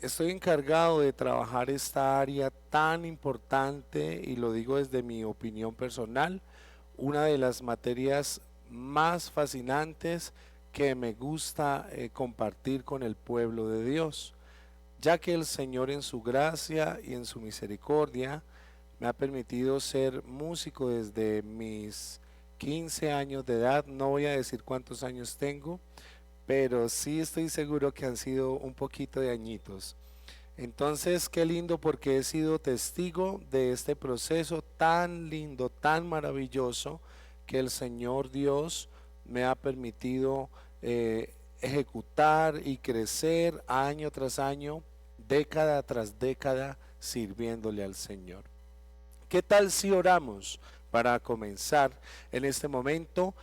estoy encargado de trabajar esta área tan importante y lo digo desde mi opinión personal, una de las materias más fascinantes que me gusta compartir con el pueblo de Dios, ya que el Señor en su gracia y en su misericordia me ha permitido ser músico desde mis 15 años de edad. No voy a decir cuántos años tengo, pero sí estoy seguro que han sido un poquito de añitos. Entonces, qué lindo porque he sido testigo de este proceso tan lindo, tan maravilloso que el Señor Dios me ha permitido ejecutar y crecer año tras año, década tras década, sirviéndole al Señor. ¿Qué tal si oramos para comenzar en este momento?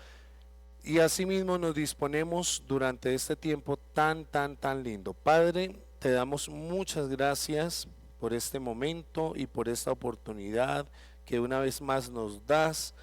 Y asimismo nos disponemos durante este tiempo tan lindo. Padre, te damos muchas gracias por este momento y por esta oportunidad que una vez más nos das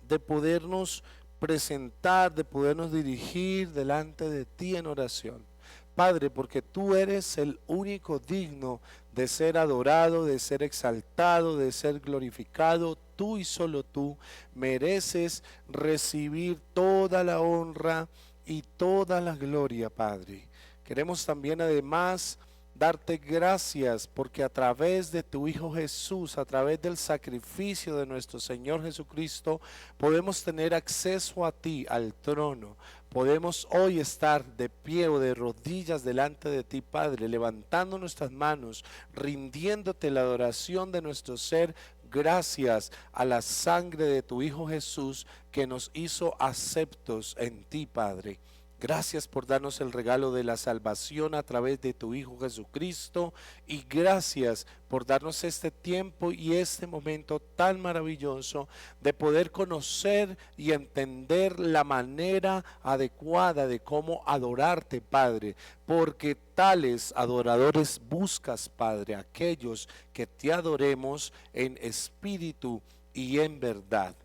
de podernos presentar, de podernos dirigir delante de ti en oración. Padre, porque tú eres el único digno de ser adorado, de ser exaltado, de ser glorificado. Tú y solo tú mereces recibir toda la honra y toda la gloria, Padre. Queremos también además darte gracias porque a través de tu Hijo Jesús, a través del sacrificio de nuestro Señor Jesucristo, podemos tener acceso a ti, al trono. Podemos hoy estar de pie o de rodillas delante de ti, Padre, levantando nuestras manos, rindiéndote la adoración de nuestro ser, gracias a la sangre de tu Hijo Jesús que nos hizo aceptos en ti, Padre. Gracias por darnos el regalo de la salvación a través de tu Hijo Jesucristo y gracias por darnos este tiempo y este momento tan maravilloso de poder conocer y entender la manera adecuada de cómo adorarte, Padre, porque tales adoradores buscas, Padre, aquellos que te adoremos en espíritu y en verdad.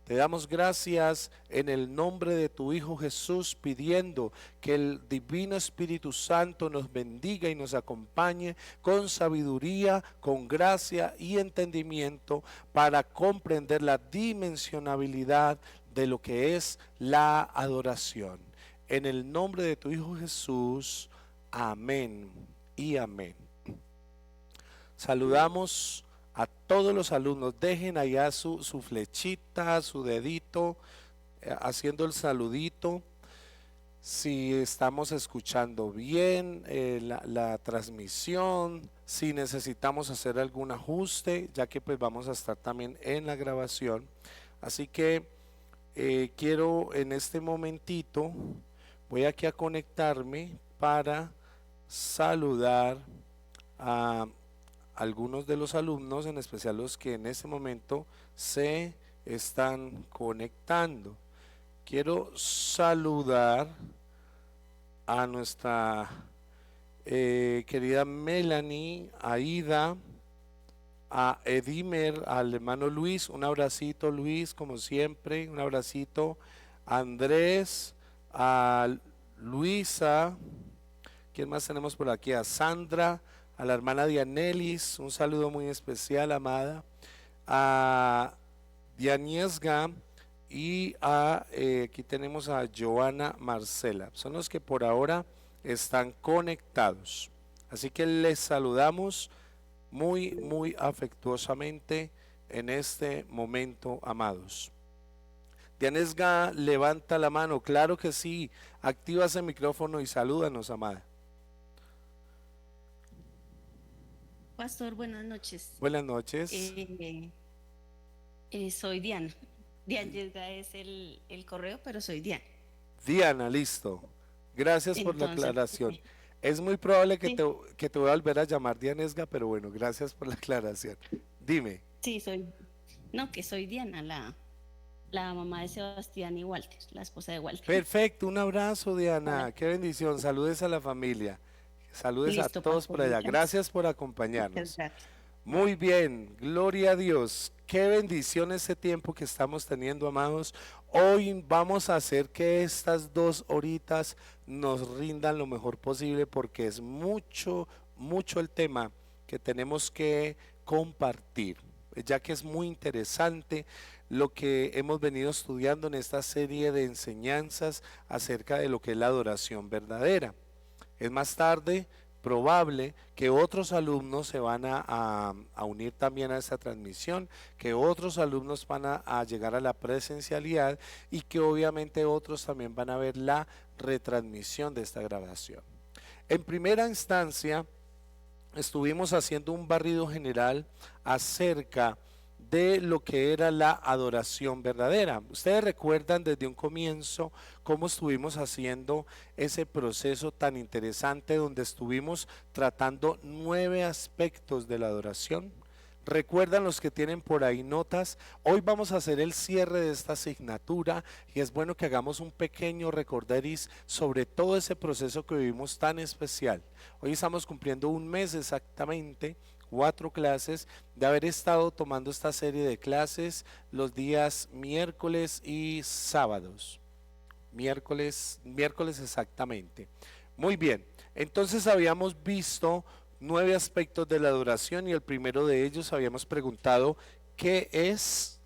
Te damos gracias en el nombre de tu Hijo Jesús, pidiendo que el Divino Espíritu Santo nos bendiga y nos acompañe con sabiduría, con gracia y entendimiento para comprender la dimensionabilidad de lo que es la adoración. En el nombre de tu Hijo Jesús, amén y amén. Saludamos a todos los alumnos. Dejen allá su flechita, su dedito, haciendo el saludito. Si estamos escuchando bien la transmisión, si necesitamos hacer algún ajuste, ya que pues vamos a estar también en la grabación. Así que quiero en este momentito, voy aquí a conectarme para saludar a algunos de los alumnos, en especial los que en este momento se están conectando. Quiero saludar a nuestra querida Melanie, a Ida, a Edimer, al hermano Luis, un abracito Luis, como siempre, un abracito, a Andrés, a Luisa, ¿quién más tenemos por aquí? A Sandra, a la hermana Dianelis, un saludo muy especial, amada, a Dianiesga y aquí tenemos a Joana Marcela. Son los que por ahora están conectados. Así que les saludamos muy afectuosamente en este momento, amados. Dianesga levanta la mano, claro que sí, activa ese micrófono y salúdanos, amada. Pastor, buenas noches. Buenas noches. Soy Diana. Diana Yesga es el correo, pero soy Diana. Diana, listo. Gracias por la Entonces, aclaración. Es muy probable sí, que te voy a volver a llamar Dianesga, pero bueno, gracias por la aclaración. Dime. sí, no, que soy Diana, la mamá de Sebastián y Walter, la esposa de Walter. Perfecto, un abrazo, Hola. Diana. Qué bendición. Saludes a la familia. Saludes a Listo, todos pastor, por allá. muchas, Gracias por muchas acompañarnos. gracias. Muy bien, gloria a Dios. Qué bendición este tiempo que estamos teniendo, amados. Hoy vamos a hacer que estas 2 horitas nos rindan lo mejor posible porque es mucho, mucho el tema que tenemos que compartir, ya que es muy interesante lo que hemos venido estudiando en esta serie de enseñanzas acerca de lo que es la adoración verdadera. Es más tarde probable que otros alumnos se van a unir también a esta transmisión, que otros alumnos van a llegar a la presencialidad y que obviamente otros también van a ver la retransmisión de esta grabación. En primera instancia, estuvimos haciendo un barrido general acerca de lo que era la adoración verdadera. Ustedes recuerdan desde un comienzo cómo estuvimos haciendo ese proceso tan interesante donde estuvimos tratando 9 aspectos de la adoración. Recuerdan los que tienen por ahí notas. Hoy vamos a hacer el cierre de esta asignatura y es bueno que hagamos un pequeño recorderis sobre todo ese proceso que vivimos tan especial. Hoy estamos cumpliendo un mes exactamente, 4 clases, de haber estado tomando esta serie de clases los miércoles y sábados. Miércoles exactamente. Muy bien, entonces habíamos visto 9 aspectos de la adoración y el primero de ellos habíamos preguntado ¿qué es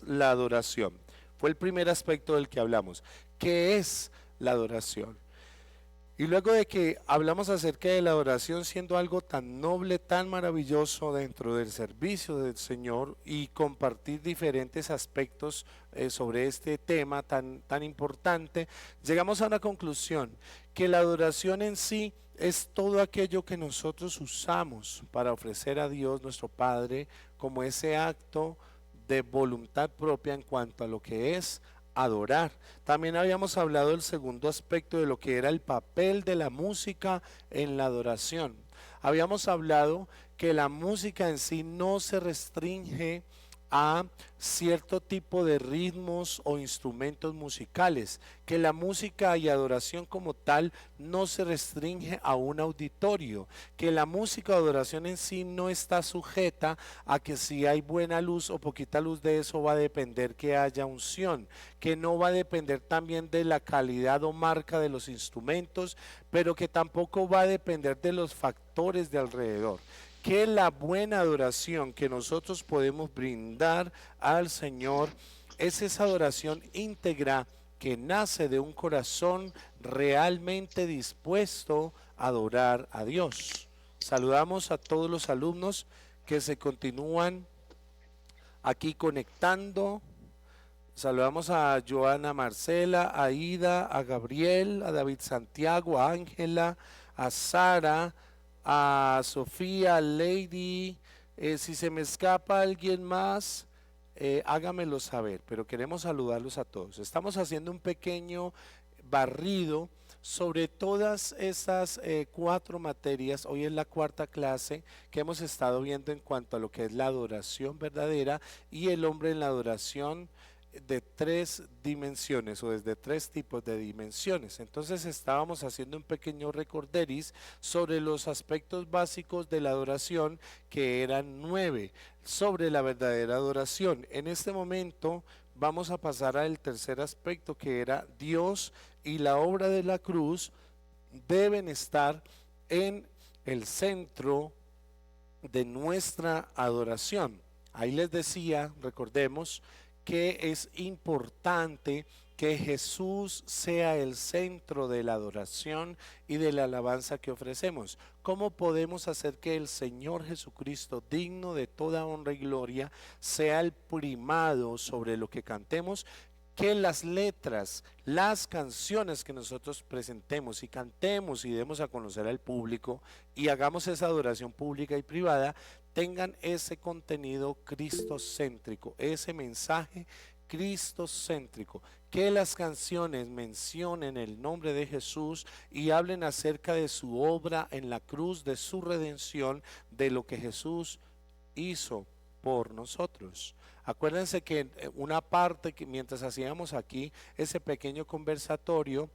la adoración? Fue el primer aspecto del que hablamos. ¿Qué es la adoración? Y luego de que hablamos acerca de la adoración siendo algo tan noble, tan maravilloso dentro del servicio del Señor y compartir diferentes aspectos sobre este tema tan importante, llegamos a una conclusión, que la adoración en sí es todo aquello que nosotros usamos para ofrecer a Dios nuestro Padre como ese acto de voluntad propia en cuanto a lo que es adorar. También habíamos hablado del segundo aspecto de lo que era el papel de la música en la adoración. Habíamos hablado que la música en sí no se restringe a cierto tipo de ritmos o instrumentos musicales, que la música y adoración como tal no se restringe a un auditorio, que la música o adoración en sí no está sujeta a que si hay buena luz o poquita luz, de eso va a depender que haya unción, que no va a depender también de la calidad o marca de los instrumentos, pero que tampoco va a depender de los factores de alrededor, que la buena adoración que nosotros podemos brindar al Señor es esa adoración íntegra que nace de un corazón realmente dispuesto a adorar a Dios. Saludamos a todos los alumnos que se continúan aquí conectando. Saludamos a Joana Marcela, a Ida, a Gabriel, a David Santiago, a Ángela, a Sara, a Sofía, Lady. Si se me escapa alguien más, hágamelo saber, pero queremos saludarlos a todos. Estamos haciendo un pequeño barrido sobre todas esas 4 materias. Hoy es la 4ª clase que hemos estado viendo en cuanto a lo que es la adoración verdadera y el hombre en la adoración de 3 dimensiones o desde 3 tipos de dimensiones. Entonces estábamos haciendo un pequeño recorderis sobre los aspectos básicos de la adoración, que eran 9, sobre la verdadera adoración. En este momento vamos a pasar al tercer aspecto, que era Dios y la obra de la cruz deben estar en el centro de nuestra adoración. Ahí les decía, recordemos, que es importante que Jesús sea el centro de la adoración y de la alabanza que ofrecemos. ¿Cómo podemos hacer que el Señor Jesucristo, digno de toda honra y gloria, sea el primado sobre lo que cantemos? Que las letras, las canciones que nosotros presentemos y cantemos y demos a conocer al público y hagamos esa adoración pública y privada, tengan ese contenido cristocéntrico, ese mensaje cristocéntrico, que las canciones mencionen el nombre de Jesús y hablen acerca de su obra en la cruz, de su redención, de lo que Jesús hizo por nosotros. Acuérdense que una parte que mientras hacíamos aquí ese pequeño conversatorio,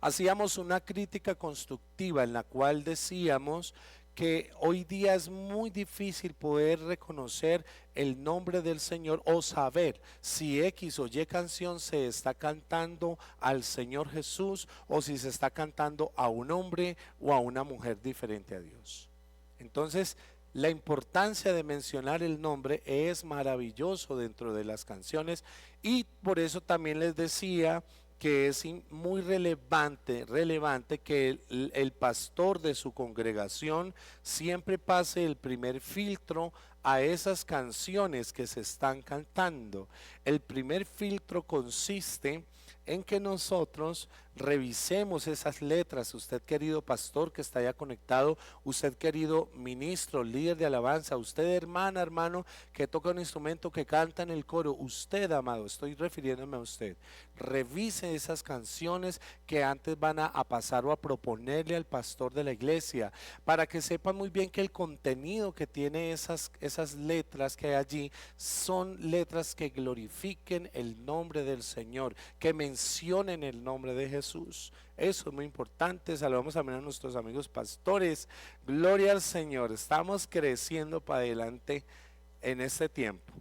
hacíamos una crítica constructiva en la cual decíamos porque hoy día es muy difícil poder reconocer el nombre del Señor o saber si X o Y canción se está cantando al Señor Jesús o si se está cantando a un hombre o a una mujer diferente a Dios. Entonces, la importancia de mencionar el nombre es maravilloso dentro de las canciones, y por eso también les decía que es muy relevante que el pastor de su congregación siempre pase el primer filtro a esas canciones que se están cantando. El primer filtro consiste en que nosotros revisemos esas letras. Usted, querido pastor que está ya conectado, usted, querido ministro, líder de alabanza, usted, hermana, hermano que toca un instrumento, que canta en el coro, usted, amado, estoy refiriéndome a usted, revise esas canciones que antes van a pasar o a proponerle al pastor de la iglesia, para que sepan muy bien que el contenido que tiene esas letras que hay allí son letras que glorifiquen el nombre del Señor, que mencionen el nombre de Jesús. Eso es muy importante. Saludamos también a nuestros amigos pastores. Gloria al Señor. Estamos creciendo para adelante en este tiempo.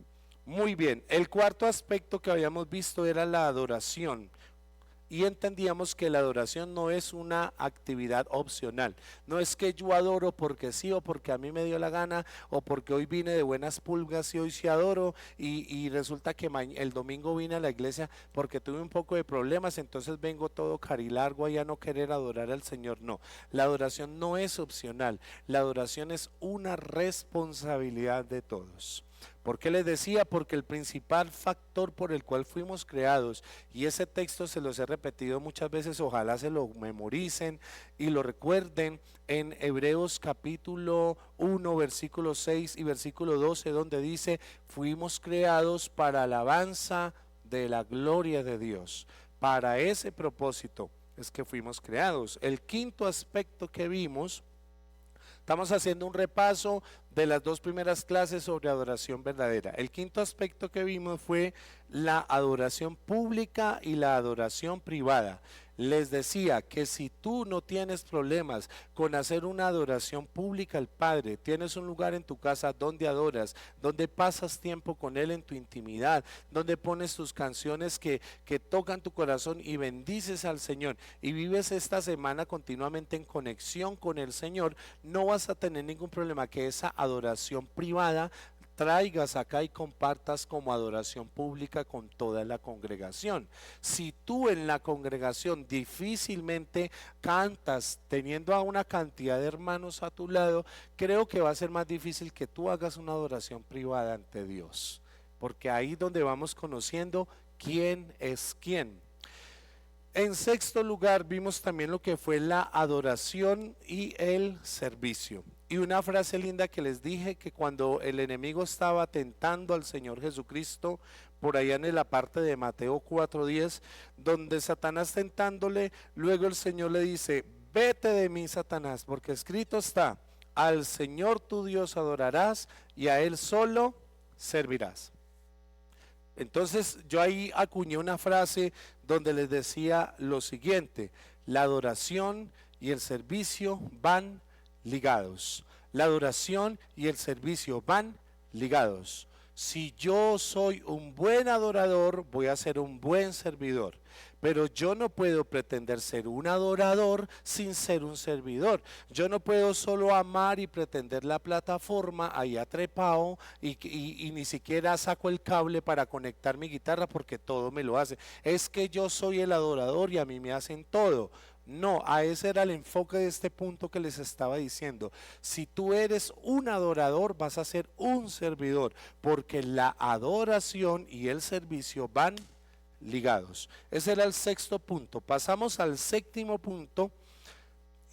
Muy bien. El cuarto aspecto que habíamos visto era la adoración. Y entendíamos que la adoración no es una actividad opcional. No es que yo adoro porque sí, o porque a mí me dio la gana, o porque hoy vine de buenas pulgas y hoy sí adoro, y resulta que el domingo vine a la iglesia porque tuve un poco de problemas, entonces vengo todo carilargo ahí a no querer adorar al Señor. No, la adoración no es opcional. La adoración es una responsabilidad de todos. ¿Por qué les decía? Porque el principal factor por el cual fuimos creados, y ese texto se los he repetido muchas veces, ojalá se lo memoricen y lo recuerden, en Hebreos capítulo 1, versículo 6 y versículo 12, donde dice: fuimos creados para alabanza de la gloria de Dios. Para ese propósito es que fuimos creados. El quinto aspecto que vimos, estamos haciendo un repaso de las dos primeras clases sobre adoración verdadera. El quinto aspecto que vimos fue la adoración pública y la adoración privada. Les decía que si tú no tienes problemas con hacer una adoración pública al Padre, tienes un lugar en tu casa donde adoras, donde pasas tiempo con Él en tu intimidad, donde pones tus canciones que tocan tu corazón y bendices al Señor, y vives esta semana continuamente en conexión con el Señor, no vas a tener ningún problema que esa adoración privada traigas acá y compartas como adoración pública con toda la congregación. Si tú en la congregación difícilmente cantas teniendo a una cantidad de hermanos a tu lado, creo que va a ser más difícil que tú hagas una adoración privada ante Dios, porque ahí es donde vamos conociendo quién es quién. En sexto lugar, vimos también lo que fue la adoración y el servicio. Y una frase linda que les dije, que cuando el enemigo estaba tentando al Señor Jesucristo, por allá en la parte de Mateo 4:10, donde Satanás tentándole, luego el Señor le dice: vete de mí, Satanás, porque escrito está: al Señor tu Dios adorarás y a Él solo servirás. Entonces yo ahí acuñé una frase donde les decía lo siguiente: la adoración y el servicio van ligados. La adoración y el servicio van ligados. Si yo soy un buen adorador, voy a ser un buen servidor. Pero yo no puedo pretender ser un adorador sin ser un servidor. Yo no puedo solo amar y pretender la plataforma ahí atrepado y ni siquiera saco el cable para conectar mi guitarra porque todo me lo hace. Es que yo soy el adorador y a mí me hacen todo. No, a ese era el enfoque de este punto que les estaba diciendo. Si tú eres un adorador, vas a ser un servidor, porque la adoración y el servicio van ligados. Ese era el sexto punto. Pasamos al séptimo punto,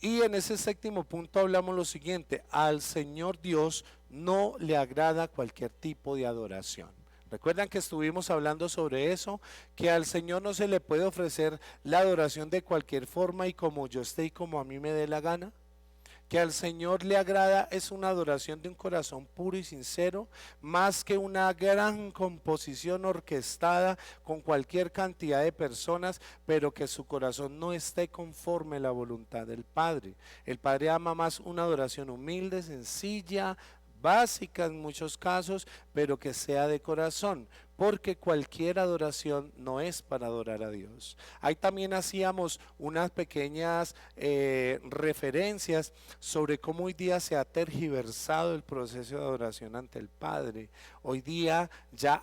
y en ese séptimo punto hablamos lo siguiente: al Señor Dios no le agrada cualquier tipo de adoración. Recuerdan que estuvimos hablando sobre eso, que al Señor no se le puede ofrecer la adoración de cualquier forma y como yo esté y como a mí me dé la gana, que al Señor le agrada es una adoración de un corazón puro y sincero, más que una gran composición orquestada con cualquier cantidad de personas, pero que su corazón no esté conforme a la voluntad del Padre. El Padre ama más una adoración humilde, sencilla, básica en muchos casos, pero que sea de corazón, porque cualquier adoración no es para adorar a Dios. Ahí también hacíamos unas pequeñas referencias sobre cómo hoy día se ha tergiversado el proceso de adoración ante el Padre. Hoy día ya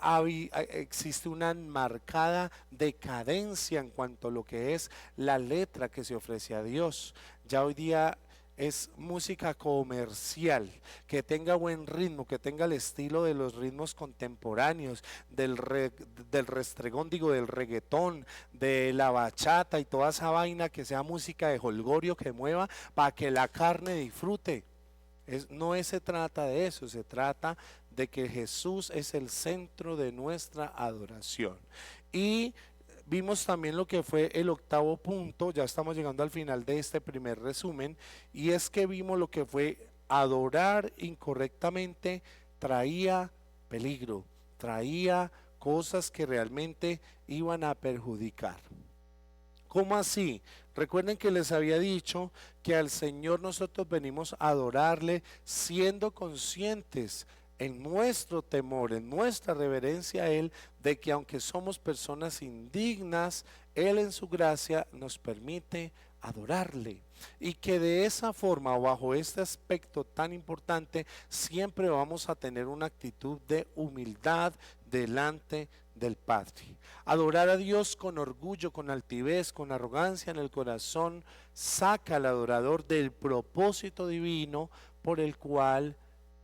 existe una marcada decadencia en cuanto a lo que es la letra que se ofrece a Dios. Ya hoy día es música comercial, que tenga buen ritmo, que tenga el estilo de los ritmos contemporáneos, del restregón, digo, del reggaetón, de la bachata y toda esa vaina, que sea música de jolgorio que mueva para que la carne disfrute. No se trata de eso, se trata de que Jesús es el centro de nuestra adoración. Y vimos también lo que fue el octavo punto, ya estamos llegando al final de este primer resumen, y es que vimos lo que fue adorar incorrectamente traía peligro, traía cosas que realmente iban a perjudicar. ¿Cómo así? Recuerden que les había dicho que al Señor nosotros venimos a adorarle siendo conscientes en nuestro temor, en nuestra reverencia a Él, de que aunque somos personas indignas, Él en su gracia nos permite adorarle. Y que de esa forma, o bajo este aspecto tan importante, siempre vamos a tener una actitud de humildad delante del Padre. Adorar a Dios con orgullo, con altivez, con arrogancia en el corazón, saca al adorador del propósito divino por el cual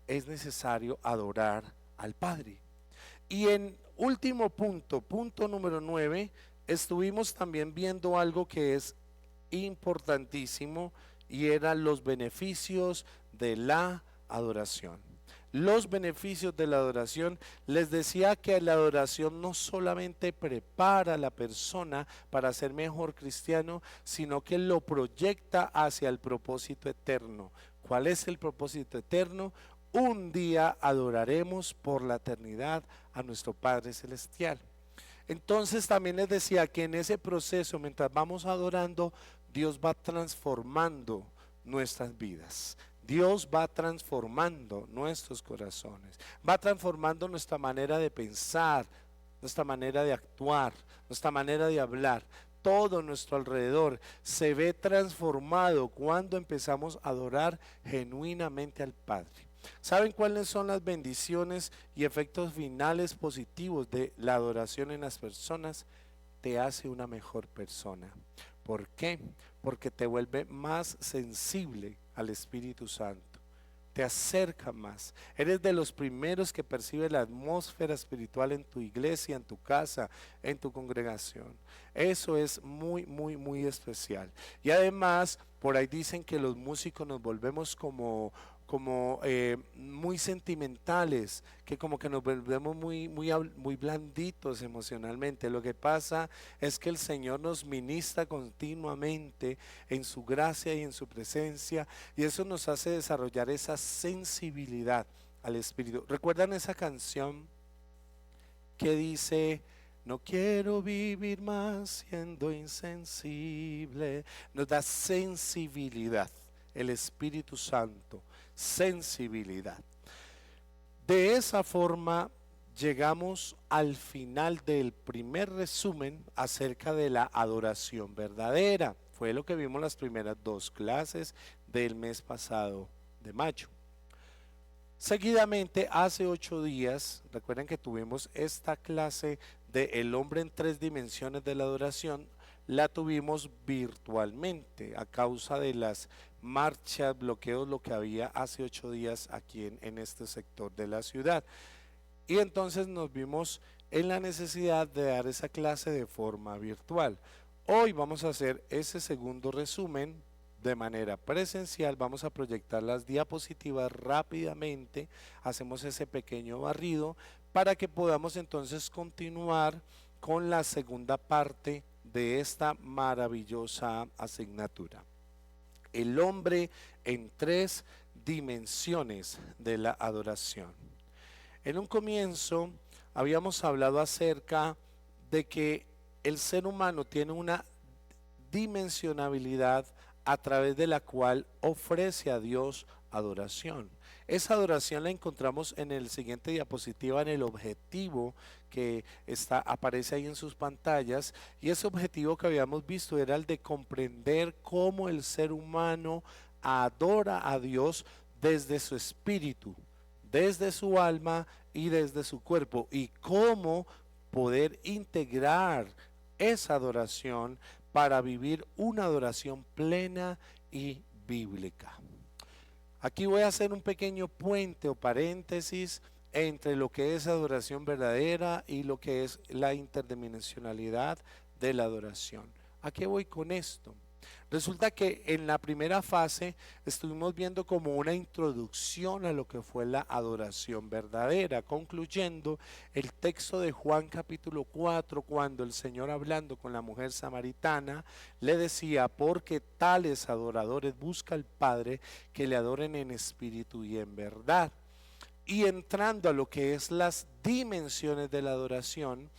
es necesario adorar al Padre. Y en último punto, punto número 9, estuvimos también viendo algo que es importantísimo, y eran los beneficios de la adoración. Los beneficios de la adoración, les decía que la adoración no solamente prepara a la persona para ser mejor cristiano, sino que lo proyecta hacia el propósito eterno. ¿Cuál es el propósito eterno? Un día adoraremos por la eternidad a nuestro Padre Celestial. Entonces también les decía que en ese proceso, mientras vamos adorando, Dios va transformando nuestras vidas. Dios va transformando nuestros corazones, va transformando nuestra manera de pensar, nuestra manera de actuar, nuestra manera de hablar. Todo nuestro alrededor se ve transformado cuando empezamos a adorar genuinamente al Padre. ¿Saben cuáles son las bendiciones y efectos finales positivos de la adoración en las personas? Te hace una mejor persona. ¿Por qué? Porque te vuelve más sensible al Espíritu Santo. Te acerca más. Eres de los primeros que percibe la atmósfera espiritual en tu iglesia, en tu casa, en tu congregación. Eso es muy, muy, muy especial. Y además, por ahí dicen que los músicos nos volvemos como muy sentimentales, que como que nos volvemos muy blanditos emocionalmente. Lo que pasa es que el Señor nos ministra continuamente en su gracia y en su presencia, y eso nos hace desarrollar esa sensibilidad al Espíritu. ¿Recuerdan esa canción que dice: no quiero vivir más siendo insensible? Nos da sensibilidad el Espíritu Santo, sensibilidad. De esa forma llegamos al final del primer resumen acerca de la adoración verdadera. Fue lo que vimos las primeras dos clases del mes pasado de mayo. Seguidamente, hace 8 días, recuerden que tuvimos esta clase de el hombre en 3 dimensiones de la adoración. La tuvimos virtualmente a causa de las marchas, bloqueos, lo que había hace 8 días aquí en este sector de la ciudad. Y entonces nos vimos en la necesidad de dar esa clase de forma virtual. Hoy vamos a hacer ese segundo resumen de manera presencial. Vamos a proyectar las diapositivas rápidamente, hacemos ese pequeño barrido para que podamos entonces continuar con la segunda parte de esta maravillosa asignatura. El hombre en tres dimensiones de la adoración. En un comienzo habíamos hablado acerca de que el ser humano tiene una dimensionabilidad a través de la cual ofrece a Dios adoración. Esa adoración la encontramos en el siguiente diapositiva, en el objetivo que aparece ahí en sus pantallas, y ese objetivo que habíamos visto era el de comprender cómo el ser humano adora a Dios desde su espíritu, desde su alma y desde su cuerpo, y cómo poder integrar esa adoración para vivir una adoración plena y bíblica. Aquí voy a hacer un pequeño puente o paréntesis entre lo que es adoración verdadera y lo que es la interdimensionalidad de la adoración. ¿A qué voy con esto? Resulta que en la primera fase estuvimos viendo como una introducción a lo que fue la adoración verdadera, concluyendo el texto de Juan capítulo 4, cuando el Señor, hablando con la mujer samaritana, le decía: porque tales adoradores busca el Padre, que le adoren en espíritu y en verdad. Y entrando a lo que es las dimensiones de la adoración,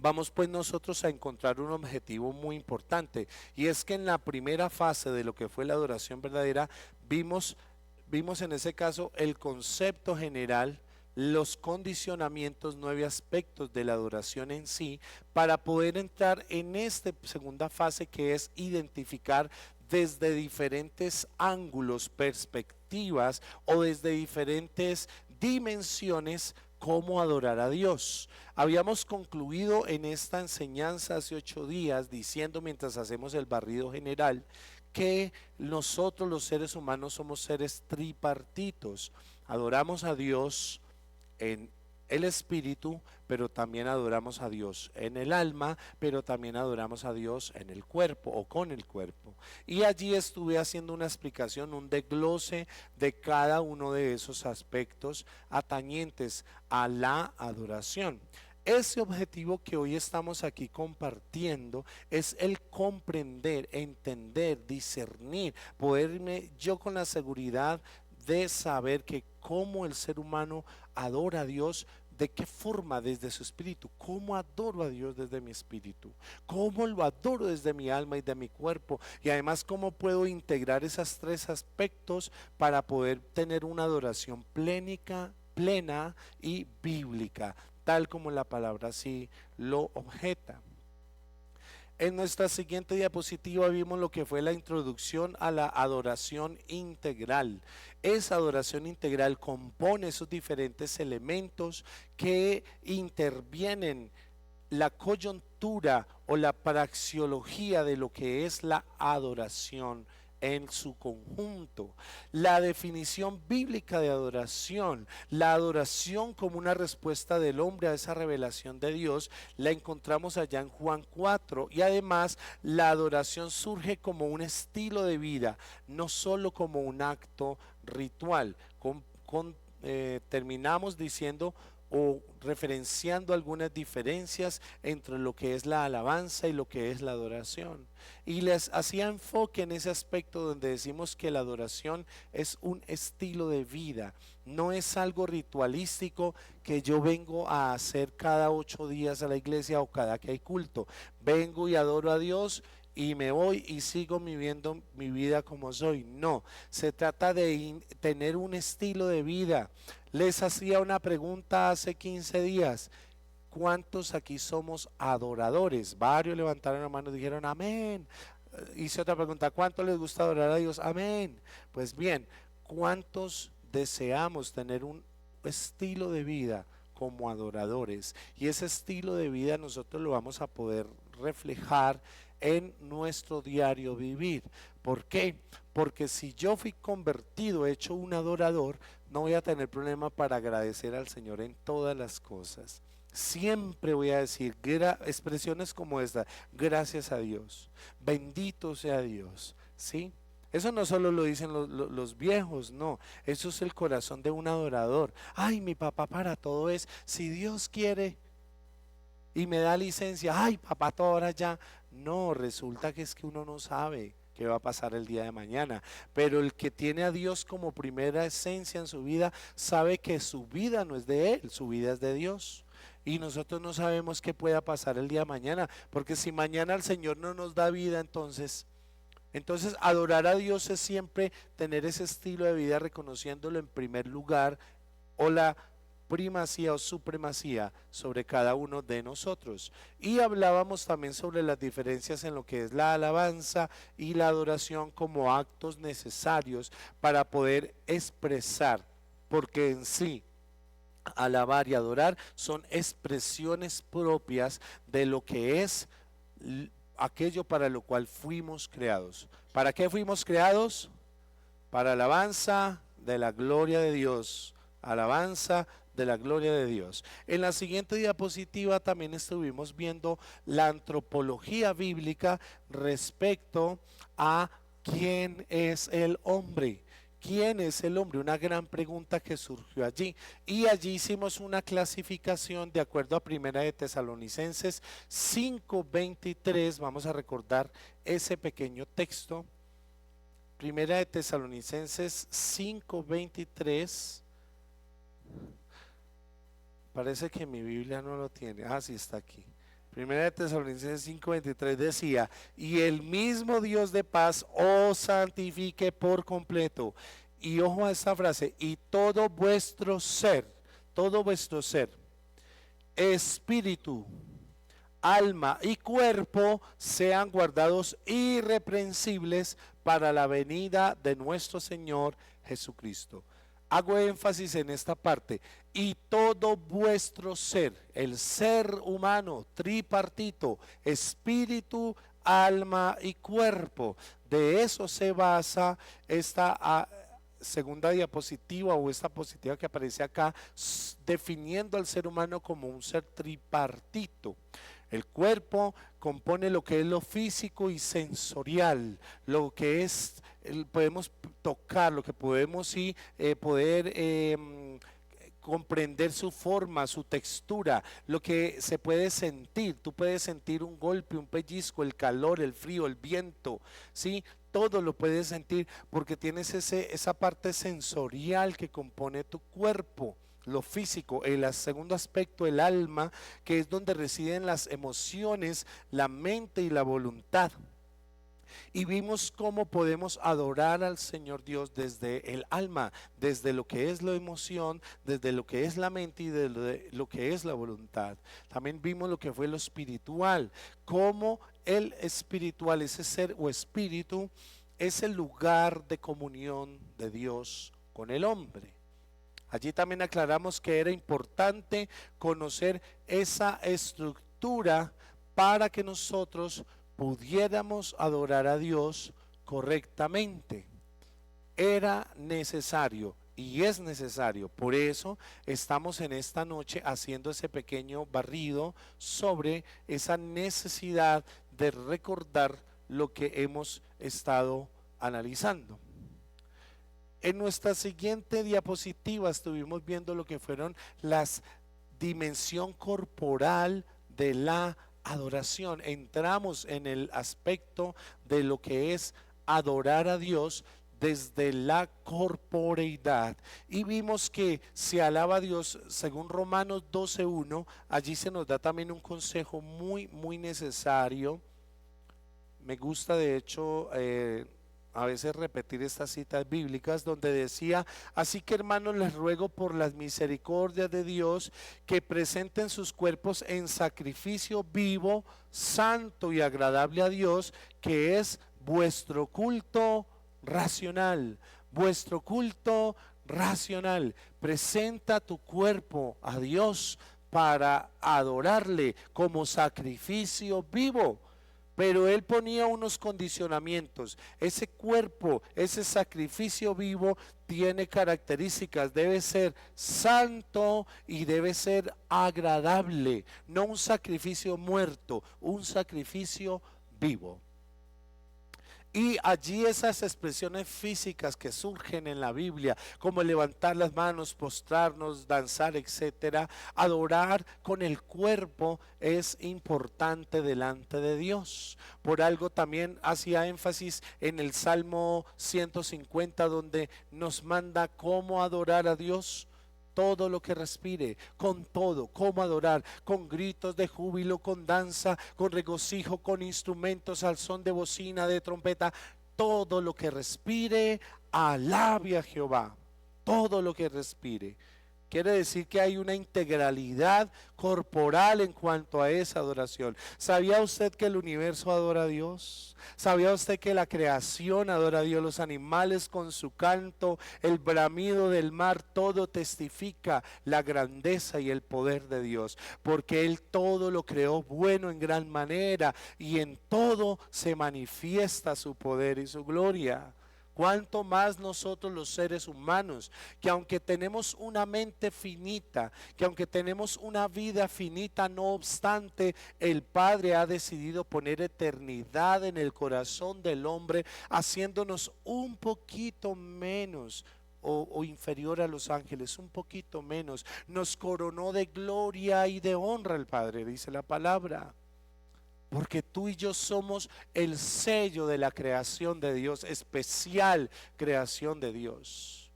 vamos pues nosotros a encontrar un objetivo muy importante, y es que en la primera fase de lo que fue la adoración verdadera vimos en ese caso el concepto general, los condicionamientos, 9 aspectos de la adoración en sí, para poder entrar en esta segunda fase, que es identificar desde diferentes ángulos, perspectivas o desde diferentes dimensiones cómo adorar a Dios. Habíamos concluido en esta enseñanza hace 8 días diciendo, mientras hacemos el barrido general, que nosotros los seres humanos somos seres tripartitos. Adoramos a Dios en el espíritu, pero también adoramos a Dios en el alma, pero también adoramos a Dios en el cuerpo o con el cuerpo. Y allí estuve haciendo una explicación, un desglose de cada uno de esos aspectos atañentes a la adoración. Ese objetivo que hoy estamos aquí compartiendo es el comprender, entender, discernir, poderme yo con la seguridad de saber que cómo el ser humano adora a Dios, de qué forma, desde su espíritu, cómo adoro a Dios desde mi espíritu, cómo lo adoro desde mi alma y de mi cuerpo, y además cómo puedo integrar esos tres aspectos para poder tener una adoración plena y bíblica, tal como la palabra así lo objeta. En nuestra siguiente diapositiva vimos lo que fue la introducción a la adoración integral. Esa adoración integral compone esos diferentes elementos que intervienen la coyuntura o la praxeología de lo que es la adoración en su conjunto. La definición bíblica de adoración, la adoración como una respuesta del hombre a esa revelación de Dios, la encontramos allá en Juan 4, y además la adoración surge como un estilo de vida, no solo como un acto ritual. Terminamos diciendo o referenciando algunas diferencias entre lo que es la alabanza y lo que es la adoración, y les hacía enfoque en ese aspecto donde decimos que la adoración es un estilo de vida, no es algo ritualístico que yo vengo a hacer cada 8 días a la iglesia o cada que hay culto. Vengo y adoro a Dios y me voy y sigo viviendo mi vida como soy. No, se trata de tener un estilo de vida. Les hacía una pregunta hace 15 días: ¿cuántos aquí somos adoradores? Varios levantaron la mano y dijeron amén. Hice otra pregunta: ¿cuánto les gusta adorar a Dios? Amén. Pues bien, ¿cuántos deseamos tener un estilo de vida como adoradores? Y ese estilo de vida nosotros lo vamos a poder reflejar en nuestro diario vivir. ¿Por qué? Porque si yo fui convertido, hecho un adorador, no voy a tener problema para agradecer al Señor en todas las cosas. Siempre voy a decir expresiones como esta: gracias a Dios, bendito sea Dios, ¿sí? Eso no solo lo dicen los viejos, no, eso es el corazón de un adorador. Ay, mi papá para todo es, si Dios quiere y me da licencia, ay, papá, todo ahora ya. No, resulta que es que uno no sabe qué va a pasar el día de mañana. Pero el que tiene a Dios como primera esencia en su vida, sabe que su vida no es de él, su vida es de Dios. Y nosotros no sabemos qué pueda pasar el día de mañana, porque si mañana el Señor no nos da vida, entonces adorar a Dios es siempre tener ese estilo de vida reconociéndolo en primer lugar, o la primacía o supremacía sobre cada uno de nosotros. Y hablábamos también sobre las diferencias en lo que es la alabanza y la adoración como actos necesarios para poder expresar, porque en sí alabar y adorar son expresiones propias de lo que es aquello para lo cual fuimos creados. ¿Para qué fuimos creados? Para alabanza de la gloria de Dios. Alabanza de la gloria de Dios. En la siguiente diapositiva también estuvimos viendo la antropología bíblica respecto a quién es el hombre. ¿Quién es el hombre? Una gran pregunta que surgió allí. Y allí hicimos una clasificación de acuerdo a Primera de Tesalonicenses 5:23. Vamos a recordar ese pequeño texto. Primera de Tesalonicenses 5:23. Parece que mi Biblia no lo tiene. Ah, sí está aquí. Primera de Tesalonicenses 5:23 decía: y el mismo Dios de paz os santifique por completo. Y ojo a esta frase: y todo vuestro ser, espíritu, alma y cuerpo sean guardados irreprensibles para la venida de nuestro Señor Jesucristo. Hago énfasis en esta parte: y todo vuestro ser, el ser humano tripartito, espíritu, alma y cuerpo. De eso se basa esta segunda diapositiva, o esta positiva que aparece acá, definiendo al ser humano como un ser tripartito. El cuerpo compone lo que es lo físico y sensorial, lo que es, podemos tocar, lo que podemos poder comprender su forma, su textura, lo que se puede sentir. Tú puedes sentir un golpe, un pellizco, el calor, el frío, el viento, ¿sí? Todo lo puedes sentir porque tienes esa parte sensorial que compone tu cuerpo. Lo físico. El segundo aspecto, el alma, que es donde residen las emociones, la mente y la voluntad. Y vimos cómo podemos adorar al Señor Dios desde el alma, desde lo que es la emoción, desde lo que es la mente y desde lo que es la voluntad. También vimos lo que fue lo espiritual, cómo el espiritual, ese ser o espíritu, es el lugar de comunión de Dios con el hombre. Allí también aclaramos que era importante conocer esa estructura para que nosotros pudiéramos adorar a Dios correctamente. Era necesario y es necesario. Por eso estamos en esta noche haciendo ese pequeño barrido sobre esa necesidad de recordar lo que hemos estado analizando. En nuestra siguiente diapositiva estuvimos viendo lo que fueron las dimensión corporal de la adoración. Entramos en el aspecto de lo que es adorar a Dios desde la corporeidad y vimos que se alaba a Dios según Romanos 12:1. Allí se nos da también un consejo muy necesario. Me gusta de hecho a veces repetir estas citas bíblicas donde decía: así que hermanos, les ruego por las misericordias de Dios que presenten sus cuerpos en sacrificio vivo, santo y agradable a Dios, que es vuestro culto racional. Vuestro culto racional. Presenta tu cuerpo a Dios para adorarle como sacrificio vivo. Pero él ponía unos condicionamientos. Ese cuerpo, ese sacrificio vivo tiene características. Debe ser santo y debe ser agradable. No un sacrificio muerto, un sacrificio vivo. Y allí esas expresiones físicas que surgen en la Biblia, como levantar las manos, postrarnos, danzar, etcétera, adorar con el cuerpo es importante delante de Dios. Por algo también hacía énfasis en el Salmo 150, donde nos manda cómo adorar a Dios. Todo lo que respire, con todo, cómo adorar, con gritos de júbilo, con danza, con regocijo, con instrumentos al son de bocina, de trompeta, todo lo que respire, alabe a Jehová, todo lo que respire. Quiere decir que hay una integralidad corporal en cuanto a esa adoración. ¿Sabía usted que el universo adora a Dios? ¿Sabía usted que la creación adora a Dios? Los animales con su canto, el bramido del mar, todo testifica la grandeza y el poder de Dios. Porque Él todo lo creó bueno en gran manera y en todo se manifiesta su poder y su gloria. Cuánto más nosotros los seres humanos, que aunque tenemos una mente finita, que aunque tenemos una vida finita, no obstante, el Padre ha decidido poner eternidad en el corazón del hombre, haciéndonos un poquito menos o inferior a los ángeles, un poquito menos. Nos coronó de gloria y de honra el Padre, dice la palabra. Porque tú y yo somos el sello de la creación de Dios, especial creación de Dios.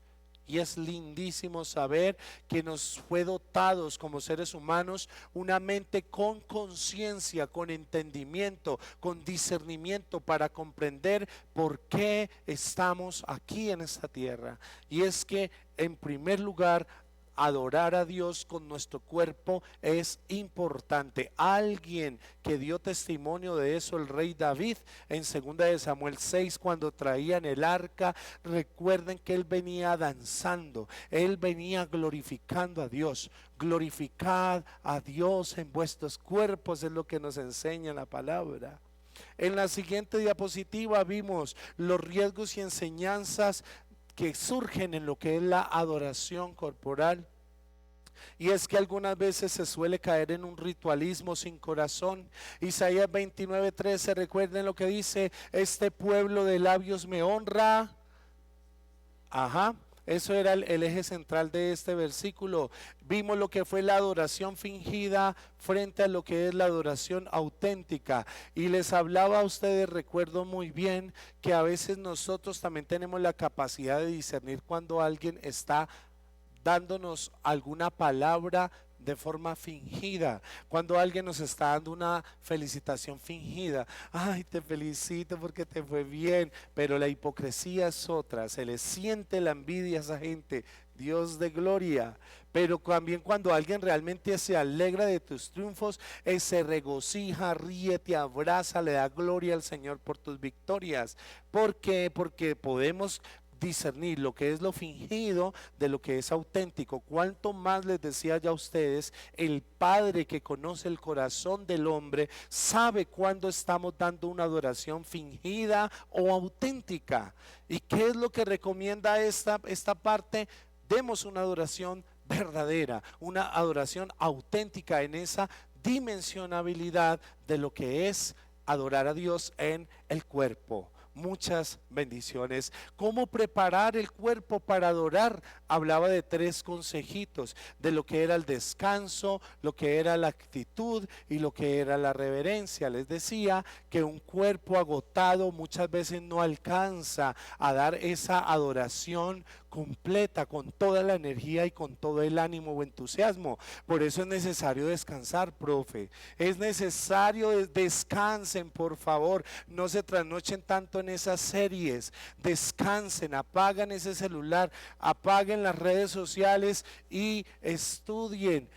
Y es lindísimo saber que nos fue dotados como seres humanos una mente con conciencia, con entendimiento, con discernimiento para comprender por qué estamos aquí en esta tierra. Y es que en primer lugar, adorar a Dios con nuestro cuerpo es importante. Alguien que dio testimonio de eso, el rey David, en 2 Samuel 6, cuando traían el arca, recuerden que él venía danzando, él venía glorificando a Dios. Glorificad a Dios en vuestros cuerpos, es lo que nos enseña la palabra. En la siguiente diapositiva vimos los riesgos y enseñanzas que surgen en lo que es la adoración corporal. Y es que algunas veces se suele caer en un ritualismo sin corazón. Isaías 29:13, recuerden lo que dice: este pueblo de labios me honra. Ajá, eso era el eje central de este versículo. Vimos lo que fue la adoración fingida frente a lo que es la adoración auténtica. Y les hablaba a ustedes, recuerdo muy bien, que a veces nosotros también tenemos la capacidad de discernir cuando alguien está dándonos alguna palabra de forma fingida, cuando alguien nos está dando una felicitación fingida. Ay, te felicito porque te fue bien, pero la hipocresía es otra, se le siente la envidia a esa gente. Dios de gloria. Pero también cuando alguien realmente se alegra de tus triunfos, se regocija, ríe, te abraza, le da gloria al Señor por tus victorias. ¿Por qué? Porque podemos discernir lo que es lo fingido de lo que es auténtico. Cuanto más les decía ya a ustedes, el Padre que conoce el corazón del hombre sabe cuando estamos dando una adoración fingida o auténtica. ¿Y qué es lo que recomienda esta parte? Demos una adoración verdadera, una adoración auténtica en esa dimensionabilidad de lo que es adorar a Dios en el cuerpo. Muchas bendiciones. ¿Cómo preparar el cuerpo para adorar? Hablaba de 3 consejitos, de lo que era el descanso, lo que era la actitud y lo que era la reverencia. Les decía que un cuerpo agotado muchas veces no alcanza a dar esa adoración completa, con toda la energía y con todo el ánimo o entusiasmo. Por eso es necesario descansar, profe. Es necesario descansen, por favor. No se trasnochen tanto en esas series. Descansen, apagan ese celular, apaguen las redes sociales y estudien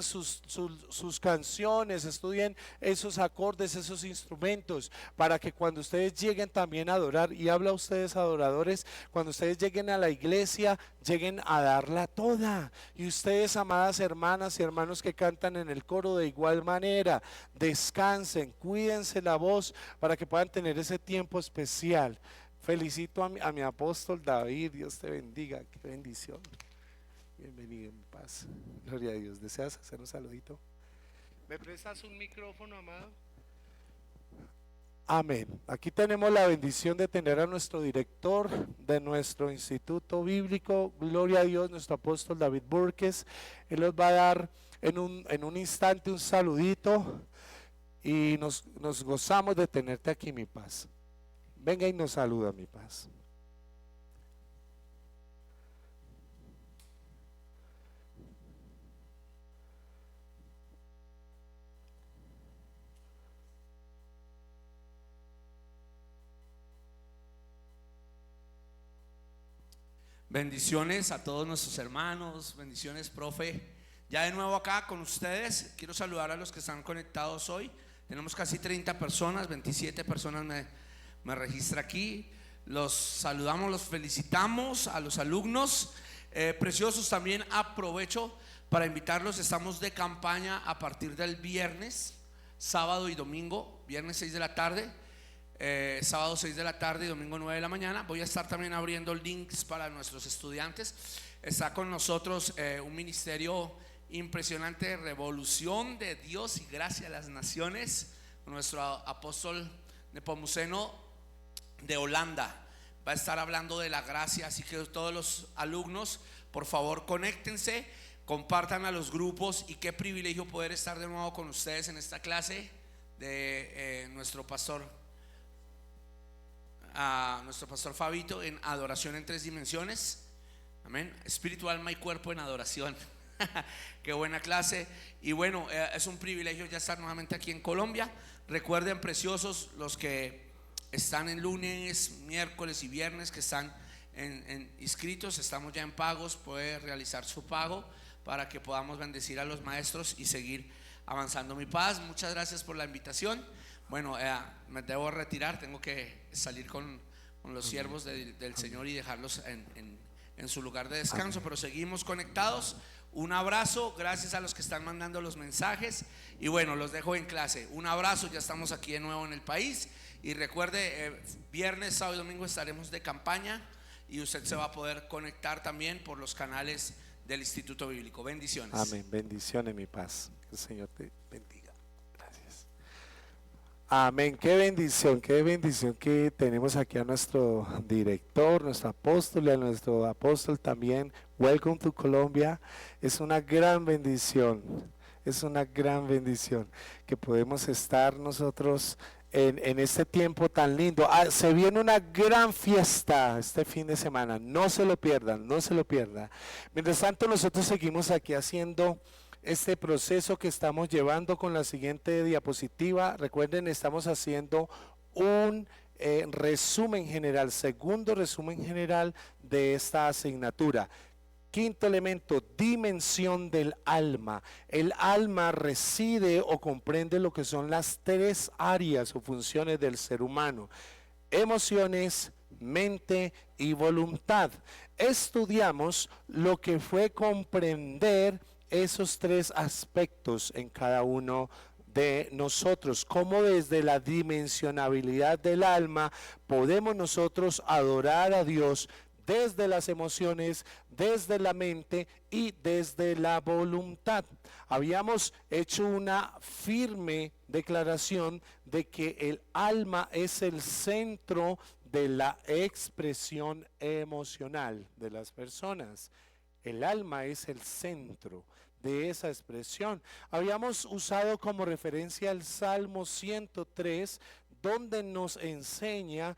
sus canciones, estudien esos acordes, esos instrumentos, para que cuando ustedes lleguen también a adorar, y habla a ustedes adoradores, cuando ustedes lleguen a la iglesia, lleguen a darla toda. Y ustedes, amadas hermanas y hermanos que cantan en el coro, de igual manera, descansen, cuídense la voz para que puedan tener ese tiempo especial. Felicito a mi apóstol David, Dios te bendiga, qué bendición. Bienvenido en paz, gloria a Dios. ¿Deseas hacer un saludito? ¿Me prestas un micrófono, amado? Amén. Aquí tenemos la bendición de tener a nuestro director de nuestro instituto bíblico, gloria a Dios, nuestro apóstol David Burques. Él nos va a dar en un instante un saludito y nos gozamos de tenerte aquí, mi paz. Venga y nos saluda, mi paz. Bendiciones a todos nuestros hermanos, bendiciones, profe. Ya de nuevo acá con ustedes, quiero saludar a los que están conectados hoy. Tenemos casi 30 personas, 27 personas me registra aquí. Los saludamos, los felicitamos a los alumnos preciosos. También aprovecho para invitarlos, estamos de campaña a partir del viernes, sábado y domingo. Viernes 6 de la tarde, sábado 6 de la tarde y domingo 9 de la mañana. Voy a estar también abriendo links para nuestros estudiantes. Está con nosotros un ministerio impresionante, Revolución de Dios y Gracia a las Naciones, nuestro apóstol Nepomuceno de Holanda. Va a estar hablando de la gracia, así que todos los alumnos, por favor, conéctense, compartan a los grupos. Y qué privilegio poder estar de nuevo con ustedes en esta clase de nuestro pastor Fabito, en adoración en 3 dimensiones. Amén. Espíritu, alma y cuerpo en adoración. Qué buena clase. Y bueno, es un privilegio ya estar nuevamente aquí en Colombia. Recuerden, preciosos, los que están en lunes, miércoles y viernes, que están inscritos, estamos ya en pagos. Puede realizar su pago para que podamos bendecir a los maestros y seguir avanzando. Mi paz, muchas gracias por la invitación. Bueno, me debo retirar, tengo que salir con los siervos del Señor y dejarlos en su lugar de descanso, pero seguimos conectados. Un abrazo, gracias a los que están mandando los mensajes. Y bueno, los dejo en clase. Un abrazo, ya estamos aquí de nuevo en el país. Y recuerde, viernes, sábado y domingo estaremos de campaña y usted se va a poder conectar también por los canales del Instituto Bíblico. Bendiciones. Amén, bendiciones, mi paz. Que el Señor te bendiga. Gracias. Amén, qué bendición que tenemos aquí a nuestro director, nuestro apóstol y a nuestro apóstol también. Welcome to Colombia. Es una gran bendición, que podemos estar nosotros en este tiempo tan lindo. Se viene una gran fiesta este fin de semana, no se lo pierdan, no se lo pierdan. Mientras tanto, nosotros seguimos aquí haciendo este proceso que estamos llevando con la siguiente diapositiva. Recuerden, estamos haciendo un resumen general, segundo resumen general de esta asignatura. Quinto elemento, dimensión del alma. El alma reside o comprende lo que son las 3 áreas o funciones del ser humano: emociones, mente y voluntad. Estudiamos lo que fue comprender esos 3 aspectos en cada uno de nosotros, cómo desde la dimensionabilidad del alma podemos nosotros adorar a Dios desde las emociones, desde la mente y desde la voluntad. Habíamos hecho una firme declaración de que el alma es el centro de la expresión emocional de las personas. El alma es el centro de esa expresión. Habíamos usado como referencia el Salmo 103, donde nos enseña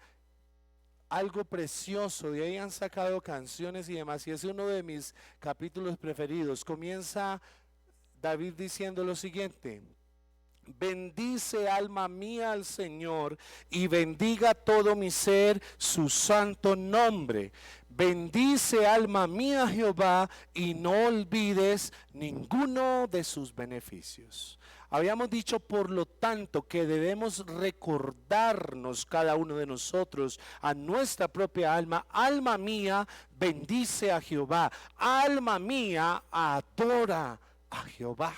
algo precioso. De ahí han sacado canciones y demás, y es uno de mis capítulos preferidos. Comienza David diciendo lo siguiente: bendice alma mía al Señor y bendiga todo mi ser su santo nombre. Bendice alma mía a Jehová y no olvides ninguno de sus beneficios. Habíamos dicho, por lo tanto, que debemos recordarnos cada uno de nosotros a nuestra propia alma: alma mía, bendice a Jehová. Alma mía, adora a Jehová.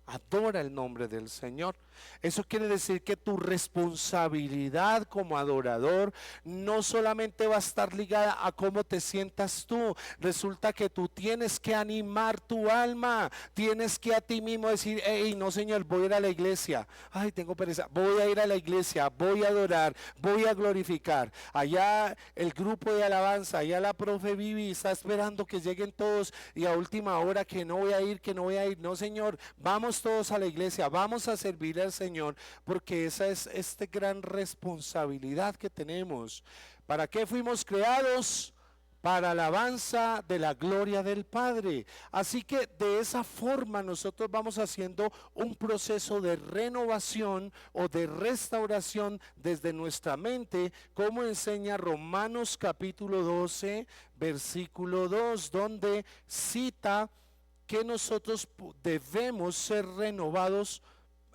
Adora el nombre del Señor. Eso quiere decir que tu responsabilidad como adorador no solamente va a estar ligada a cómo te sientas tú. Resulta que tú tienes que animar tu alma, tienes que a ti mismo decir, hey, no señor, voy a ir a la iglesia, ay, tengo pereza, voy a ir a la iglesia, voy a adorar, voy a glorificar. Allá el grupo de alabanza, allá la profe Vivi está esperando que lleguen todos y a última hora que no voy a ir, que no voy a ir. No señor, vamos todos a la iglesia, vamos a servir al Señor, porque esa es gran responsabilidad que tenemos. ¿Para qué fuimos creados? Para alabanza de la gloria del Padre. Así que de esa forma nosotros vamos haciendo un proceso de renovación o de restauración desde nuestra mente, como enseña Romanos capítulo 12, versículo 2, donde cita que nosotros debemos ser renovados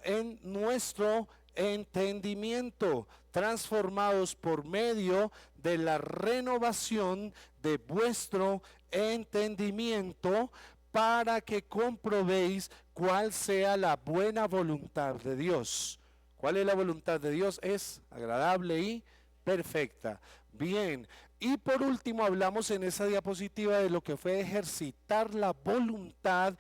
en nuestro entendimiento, transformados por medio de la renovación de vuestro entendimiento, para que comprobéis cuál sea la buena voluntad de Dios. ¿Cuál es la voluntad de Dios? Es agradable y perfecta. Bien, y por último hablamos en esa diapositiva de lo que fue ejercitar la voluntad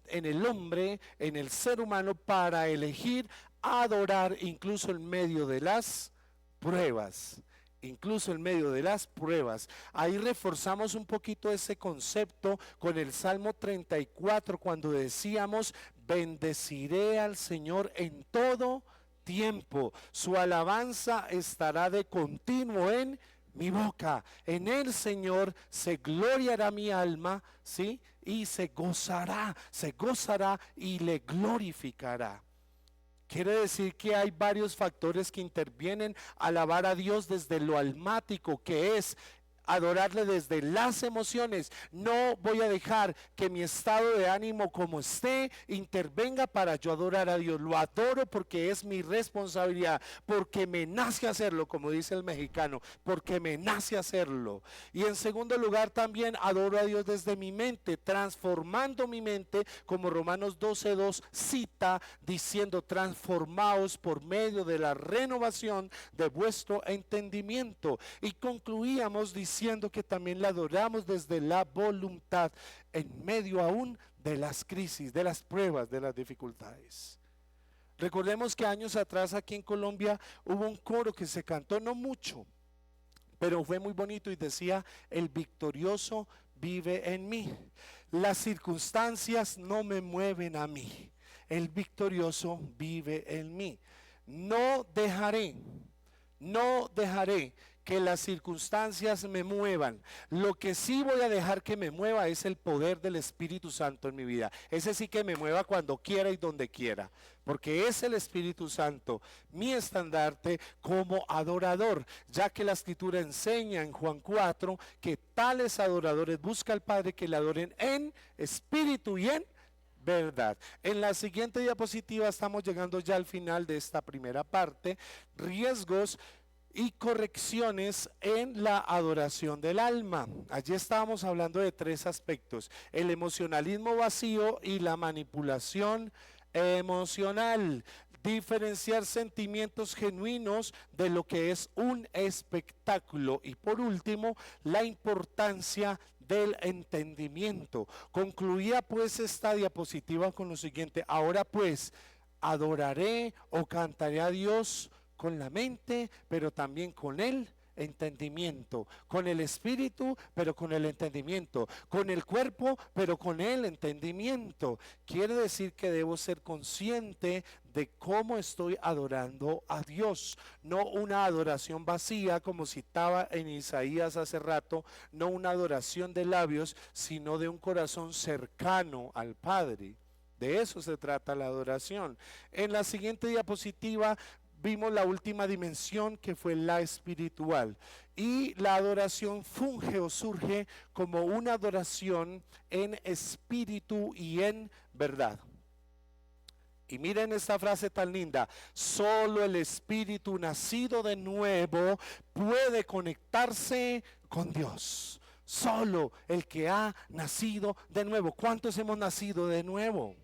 en el hombre, en el ser humano, para elegir adorar incluso en medio de las pruebas. Incluso en medio de las pruebas. Ahí reforzamos un poquito ese concepto con el Salmo 34, cuando decíamos, bendeciré al Señor en todo tiempo, su alabanza estará de continuo en mi boca. En el Señor se gloriará mi alma, ¿sí? Y se gozará y le glorificará. Quiere decir que hay varios factores que intervienen a alabar a Dios desde lo almático, que es adorarle desde las emociones. No voy a dejar que mi estado de ánimo como esté intervenga para yo adorar a Dios. Lo adoro porque es mi responsabilidad, porque me nace hacerlo, como dice el mexicano, porque me nace hacerlo. Y en segundo lugar también adoro a Dios desde mi mente, transformando mi mente, como Romanos 12:2 cita, diciendo, transformaos por medio de la renovación de vuestro entendimiento. Y concluíamos diciendo que también la adoramos desde la voluntad, en medio aún de las crisis, de las pruebas, de las dificultades. Recordemos que años atrás aquí en Colombia hubo un coro que se cantó, no mucho, pero fue muy bonito y decía, el victorioso vive en mí. Las circunstancias no me mueven a mí, el victorioso vive en mí. No dejaré que las circunstancias me muevan. Lo que sí voy a dejar que me mueva es el poder del Espíritu Santo en mi vida. Ese sí que me mueva cuando quiera y donde quiera, porque es el Espíritu Santo mi estandarte como adorador, ya que la Escritura enseña en Juan 4 que tales adoradores busca al Padre que le adoren en espíritu y en verdad. En la siguiente diapositiva estamos llegando ya al final de esta primera parte, riesgos y correcciones en la adoración del alma. Allí estábamos hablando de tres aspectos: el emocionalismo vacío y la manipulación emocional. Diferenciar sentimientos genuinos de lo que es un espectáculo. Y por último, la importancia del entendimiento. Concluía pues esta diapositiva con lo siguiente: ahora pues, adoraré o cantaré a Dios con la mente, pero también con el entendimiento, con el espíritu, pero con el entendimiento, con el cuerpo, pero con el entendimiento. Quiere decir que debo ser consciente de cómo estoy adorando a Dios, no una adoración vacía, como citaba en Isaías hace rato, no una adoración de labios, sino de un corazón cercano al Padre. De eso se trata la adoración. En la siguiente diapositiva vimos la última dimensión, que fue la espiritual, y la adoración funge o surge como una adoración en espíritu y en verdad. Y miren esta frase tan linda: solo el espíritu nacido de nuevo puede conectarse con Dios. Solo el que ha nacido de nuevo. ¿Cuántos hemos nacido de nuevo?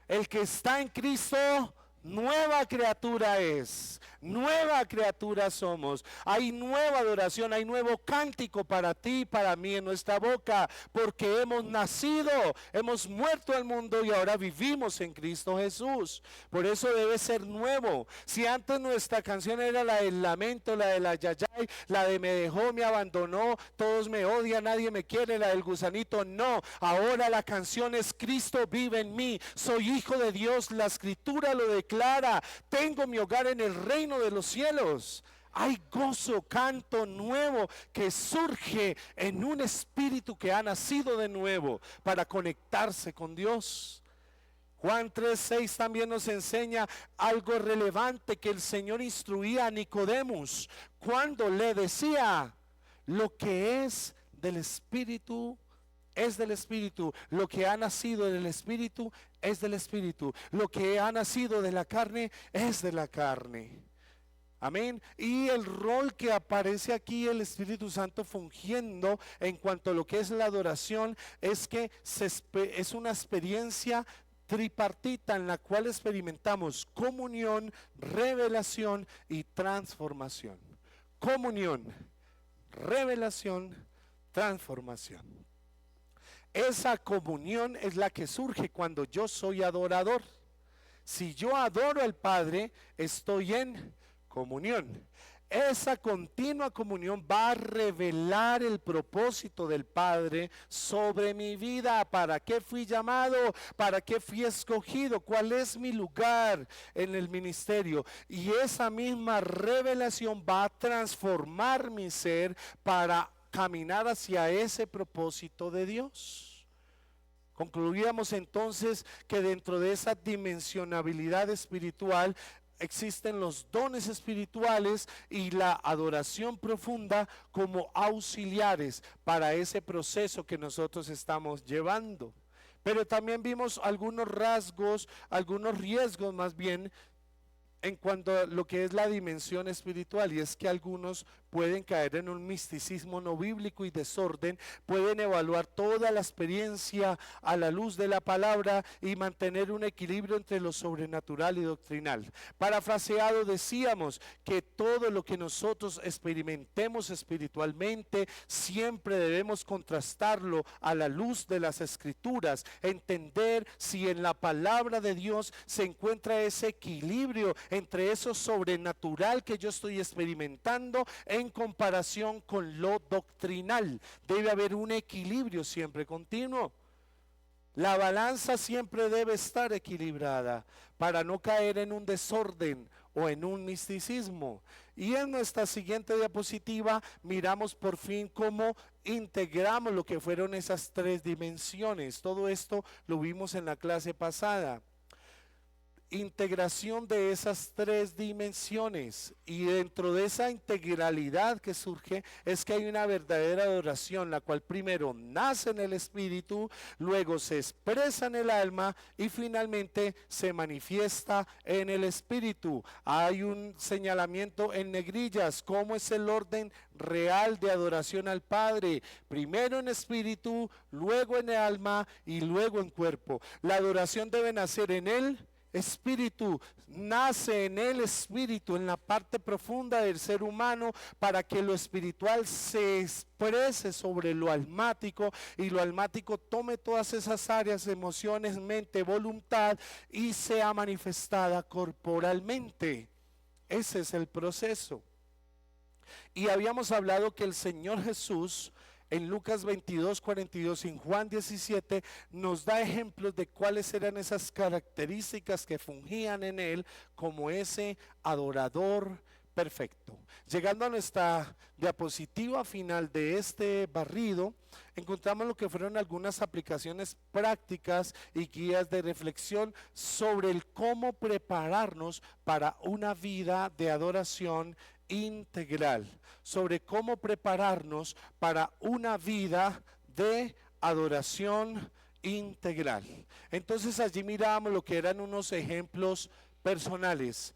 El que está en Cristo nueva criatura es, nueva criatura somos. Hay nueva adoración, hay nuevo cántico para ti y para mí en nuestra boca, porque hemos nacido, hemos muerto al mundo y ahora vivimos en Cristo Jesús. Por eso debe ser nuevo. Si antes nuestra canción era la del lamento, la de la yayay, la de me dejó, me abandonó, todos me odian, nadie me quiere, la del gusanito, no. Ahora la canción es Cristo vive en mí, soy hijo de Dios, la escritura lo declara, tengo mi hogar en el reino de los cielos. Hay gozo, canto nuevo que surge en un espíritu que ha nacido de nuevo para conectarse con Dios. Juan 3:6 también nos enseña algo relevante que el Señor instruía a Nicodemus cuando le decía: lo que es del Espíritu es del Espíritu, lo que ha nacido del Espíritu es del Espíritu, lo que ha nacido de la carne es de la carne. Amén. Y el rol que aparece aquí el Espíritu Santo fungiendo en cuanto a lo que es la adoración es que es una experiencia tripartita en la cual experimentamos comunión, revelación y transformación. Comunión, revelación, transformación. Esa comunión es la que surge cuando yo soy adorador. Si yo adoro al Padre, estoy en comunión. Esa continua comunión va a revelar el propósito del Padre sobre mi vida. ¿Para qué fui llamado? ¿Para qué fui escogido? ¿Cuál es mi lugar en el ministerio? Y esa misma revelación va a transformar mi ser para caminar hacia ese propósito de Dios. Concluíamos entonces que dentro de esa dimensionabilidad espiritual existen los dones espirituales y la adoración profunda como auxiliares para ese proceso que nosotros estamos llevando. Pero también vimos algunos rasgos, algunos riesgos más bien en cuanto a lo que es la dimensión espiritual, y es que algunos pueden caer en un misticismo no bíblico y desorden, pueden evaluar toda la experiencia a la luz de la palabra y mantener un equilibrio entre lo sobrenatural y doctrinal. Parafraseado, decíamos que todo lo que nosotros experimentemos espiritualmente siempre debemos contrastarlo a la luz de las escrituras, entender si en la palabra de Dios se encuentra ese equilibrio entre eso sobrenatural que yo estoy experimentando en comparación con lo doctrinal. Debe haber un equilibrio siempre continuo. La balanza siempre debe estar equilibrada para no caer en un desorden o en un misticismo. Y en nuestra siguiente diapositiva miramos por fin cómo integramos lo que fueron esas tres dimensiones. Todo esto lo vimos en la clase pasada. Integración de esas tres dimensiones, y dentro de esa integralidad que surge es que hay una verdadera adoración, la cual primero nace en el espíritu, luego se expresa en el alma y finalmente se manifiesta en el espíritu. Hay un señalamiento en negrillas, cómo es el orden real de adoración al Padre: primero en espíritu, luego en el alma y luego en cuerpo. La adoración debe nacer en él espíritu, nace en el espíritu, en la parte profunda del ser humano, para que lo espiritual se exprese sobre lo almático y lo almático tome todas esas áreas, emociones, mente, voluntad y sea manifestada corporalmente. Ese es el proceso. Y habíamos hablado que el Señor Jesús en Lucas 22:42 y en Juan 17 nos da ejemplos de cuáles eran esas características que fungían en él como ese adorador perfecto. Llegando a nuestra diapositiva final de este barrido, encontramos lo que fueron algunas aplicaciones prácticas y guías de reflexión sobre el cómo prepararnos para una vida de adoración integral, sobre cómo prepararnos para una vida de adoración integral. Entonces allí mirábamos lo que eran unos ejemplos personales.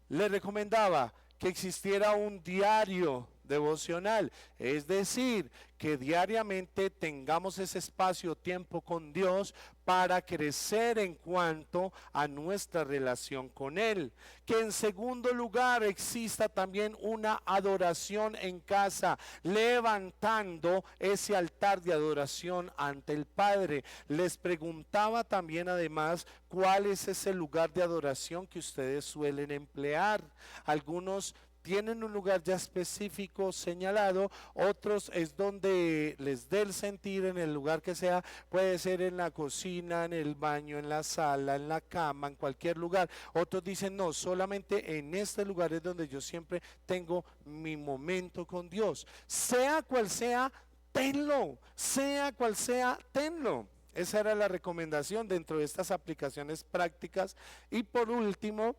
Le recomendaba que existiera un diario devocional. Es decir, que diariamente tengamos ese espacio, tiempo con Dios para crecer en cuanto a nuestra relación con Él. Que en segundo lugar exista también una adoración en casa, levantando ese altar de adoración ante el Padre. Les preguntaba también además cuál es ese lugar de adoración que ustedes suelen emplear. Algunos tienen un lugar ya específico señalado, otros es donde les dé el sentir, en el lugar que sea, puede ser en la cocina, en el baño, en la sala, en la cama, en cualquier lugar. Otros dicen, no, solamente en este lugar es donde yo siempre tengo mi momento con Dios. Sea cual sea, tenlo, sea cual sea, tenlo. Esa era la recomendación dentro de estas aplicaciones prácticas. Y por último,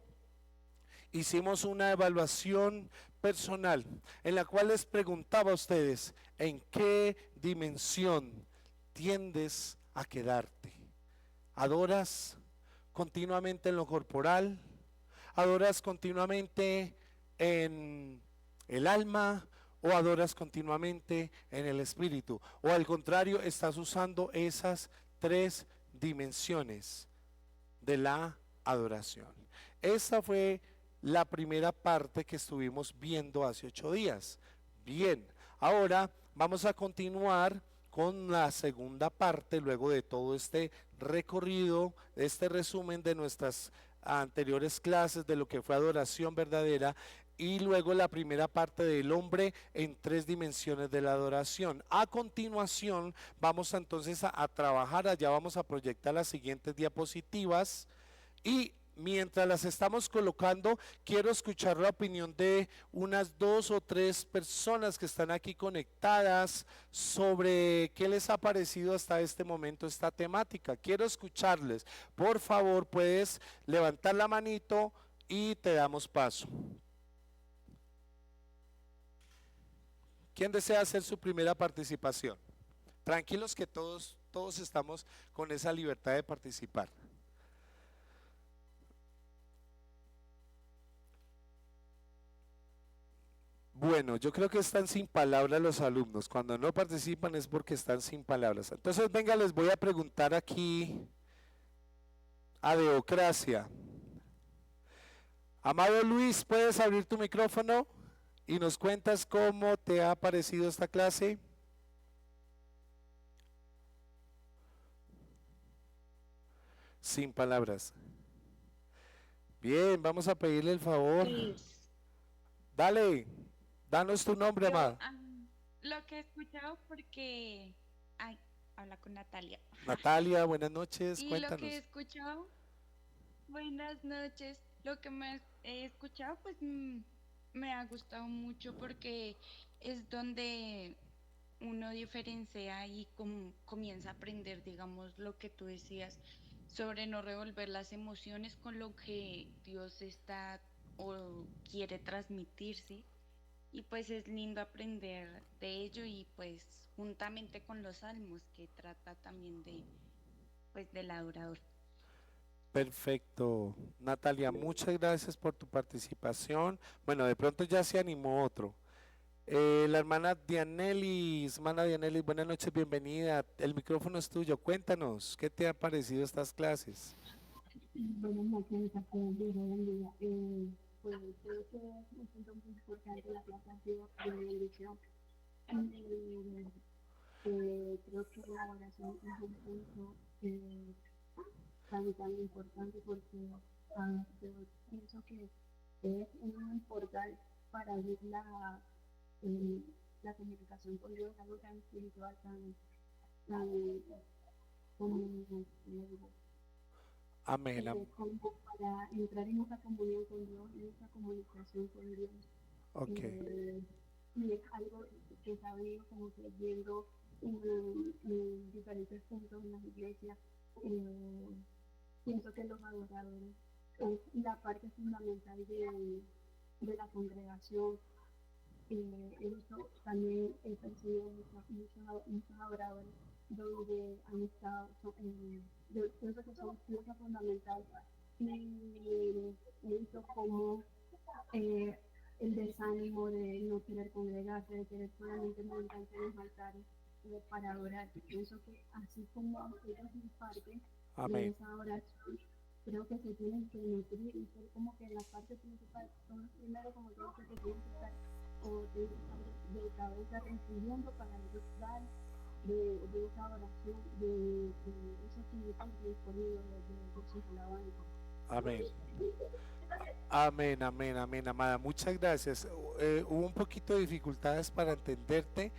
hicimos una evaluación personal en la cual les preguntaba a ustedes, ¿en qué dimensión tiendes a quedarte? ¿Adoras continuamente en lo corporal? ¿Adoras continuamente en el alma? ¿O adoras continuamente en el espíritu? ¿O al contrario, estás usando esas tres dimensiones de la adoración? Esa fue la primera parte que estuvimos viendo hace 8 días. Bien, ahora vamos a continuar con la segunda parte, luego de todo este recorrido, este resumen de nuestras anteriores clases de lo que fue adoración verdadera, y luego la primera parte del hombre en 3 dimensiones de la adoración. A continuación vamos entonces a trabajar, allá vamos a proyectar las siguientes diapositivas, y mientras las estamos colocando, quiero escuchar la opinión de unas 2 o 3 personas que están aquí conectadas sobre qué les ha parecido hasta este momento esta temática. Quiero escucharles. Por favor, puedes levantar la manito y te damos paso. ¿Quién desea hacer su primera participación? Tranquilos que todos estamos con esa libertad de participar. Bueno, yo creo que están sin palabras los alumnos. Cuando no participan es porque están sin palabras. Entonces, venga, les voy a preguntar aquí a Deocracia. Amado Luis, ¿puedes abrir tu micrófono y nos cuentas cómo te ha parecido esta clase? Sin palabras. Bien, vamos a pedirle el favor. Dale, danos tu nombre, amado. Lo que he escuchado porque... Ay, habla con Natalia. Natalia, buenas noches, Y cuéntanos. lo que he escuchado... Buenas noches. Lo que me he escuchado, pues me ha gustado mucho porque es donde uno diferencia y comienza a aprender, digamos, lo que tú decías sobre no revolver las emociones con lo que Dios está o quiere transmitir, ¿sí? Y pues es lindo aprender de ello y pues juntamente con los salmos que trata también de pues del adorador. Perfecto. Natalia, muchas gracias por tu participación. Bueno, de pronto ya se animó otro. La hermana Dianelis, buenas noches, bienvenida. El micrófono es tuyo. Cuéntanos, ¿qué te ha parecido estas clases? Buenas noches, a todos, Dios los bendiga. Pues creo que es un punto muy importante la clase ha sido de bendición. Creo que la oración es un punto tan importante porque yo pienso que es un portal para abrir la comunicación con Dios, algo tan espiritual, tan como Amén. como para entrar en esa comunión con Dios, en esa comunicación con Dios. Ok. Y es algo que he sabido como que viendo en diferentes puntos en las iglesias. Pienso que los adoradores es la parte fundamental de la congregación. He visto también, he percibido muchos adoradores donde han estado, yo pienso que son pieza fundamental y he visto cómo el desánimo de no querer congregarse, de querer solamente montarse en los altares para adorar. Pienso que así como ellos imparten de Amén. esa oración, creo que se tienen que nutrir y ser como que la parte principal, son los primeros como que tienen que estar o tienen que estar de cabeza recibiendo para ellos dar de esa oración, de esos minutos disponibles de sus alabanzas. Amén. Amén, amén, amén, amada. Muchas gracias. Hubo un poquito de dificultades para entenderte,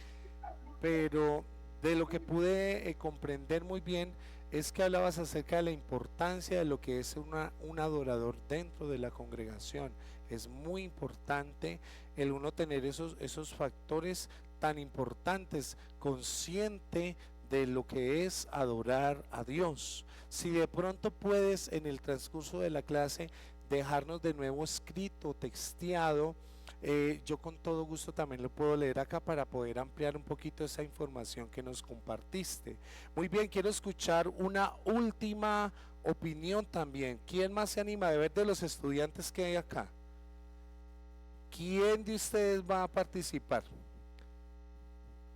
pero de lo que pude comprender muy bien es que hablabas acerca de la importancia de lo que es un adorador dentro de la congregación. Es muy importante el uno tener esos factores tan importantes, consciente de lo que es adorar a Dios. Si de pronto puedes en el transcurso de la clase dejarnos de nuevo escrito, texteado, yo con todo gusto también lo puedo leer acá para poder ampliar un poquito esa información que nos compartiste. Muy bien, quiero escuchar una última opinión también. ¿Quién más se anima de ver de los estudiantes que hay acá? ¿Quién de ustedes va a participar?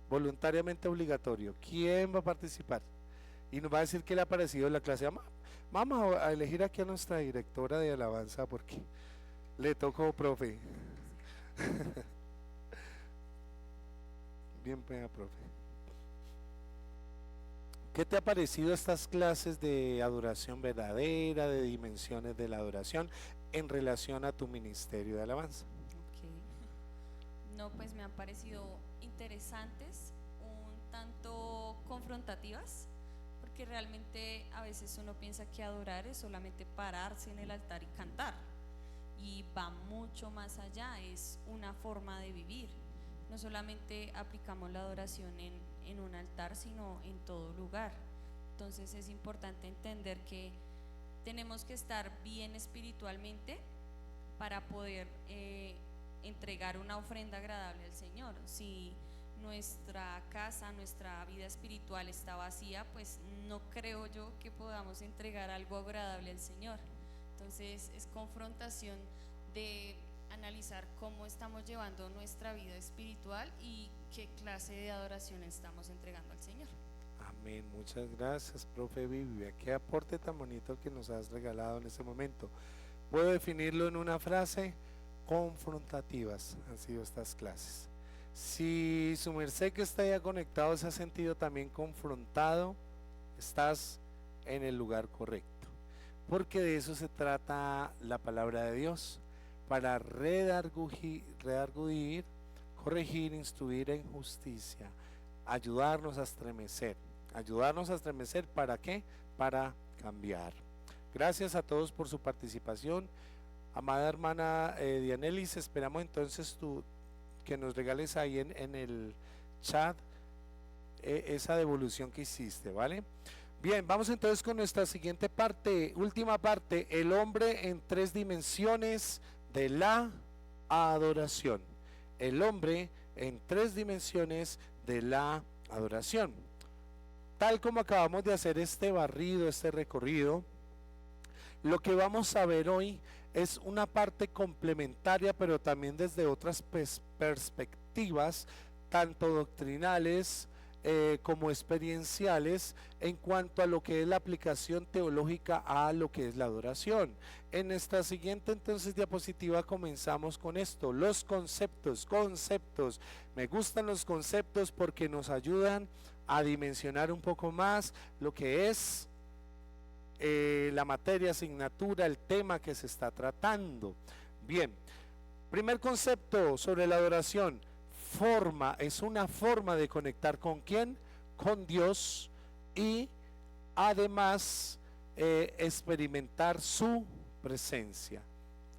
Voluntariamente obligatorio. ¿Quién va a participar? Y nos va a decir qué le ha parecido la clase. Vamos a elegir aquí a nuestra directora de alabanza porque le tocó, profe. Bien, pues, profe. ¿Qué te ha parecido estas clases de adoración verdadera, de dimensiones de la adoración en relación a tu ministerio de alabanza? Ok. No, pues me han parecido interesantes, un tanto confrontativas, porque realmente a veces uno piensa que adorar es solamente pararse en el altar y cantar, y va mucho más allá, es una forma de vivir. No solamente aplicamos la adoración en un altar, sino en todo lugar. Entonces es importante entender que tenemos que estar bien espiritualmente para poder entregar una ofrenda agradable al Señor. Si nuestra casa, nuestra vida espiritual está vacía, pues no creo yo que podamos entregar algo agradable al Señor. Entonces es confrontación de analizar cómo estamos llevando nuestra vida espiritual y qué clase de adoración estamos entregando al Señor. Amén, muchas gracias, profe Vivia. Qué aporte tan bonito que nos has regalado en este momento. Puedo definirlo en una frase: confrontativas han sido estas clases. Si su merced que está ya conectado se ha sentido también confrontado, estás en el lugar correcto, porque de eso se trata la palabra de Dios, para redarguir, corregir, instruir en justicia, ayudarnos a estremecer. ¿Ayudarnos a estremecer para qué? Para cambiar. Gracias a todos por su participación. Amada hermana Dianelis, esperamos entonces que nos regales ahí en el chat esa devolución que hiciste, ¿vale? Bien, vamos entonces con nuestra siguiente parte, última parte: el hombre en tres dimensiones de la adoración. El hombre en tres dimensiones de la adoración. Tal como acabamos de hacer este barrido, este recorrido, lo que vamos a ver hoy es una parte complementaria, pero también desde otras perspectivas, tanto doctrinales como experienciales, en cuanto a lo que es la aplicación teológica a lo que es la adoración. En nuestra siguiente entonces diapositiva comenzamos con esto: los conceptos. Me gustan los conceptos porque nos ayudan a dimensionar un poco más lo que es la materia, asignatura, el tema que se está tratando. Bien, primer concepto sobre la adoración: forma. Es una forma de conectar ¿con quién? Con Dios, y además experimentar su presencia.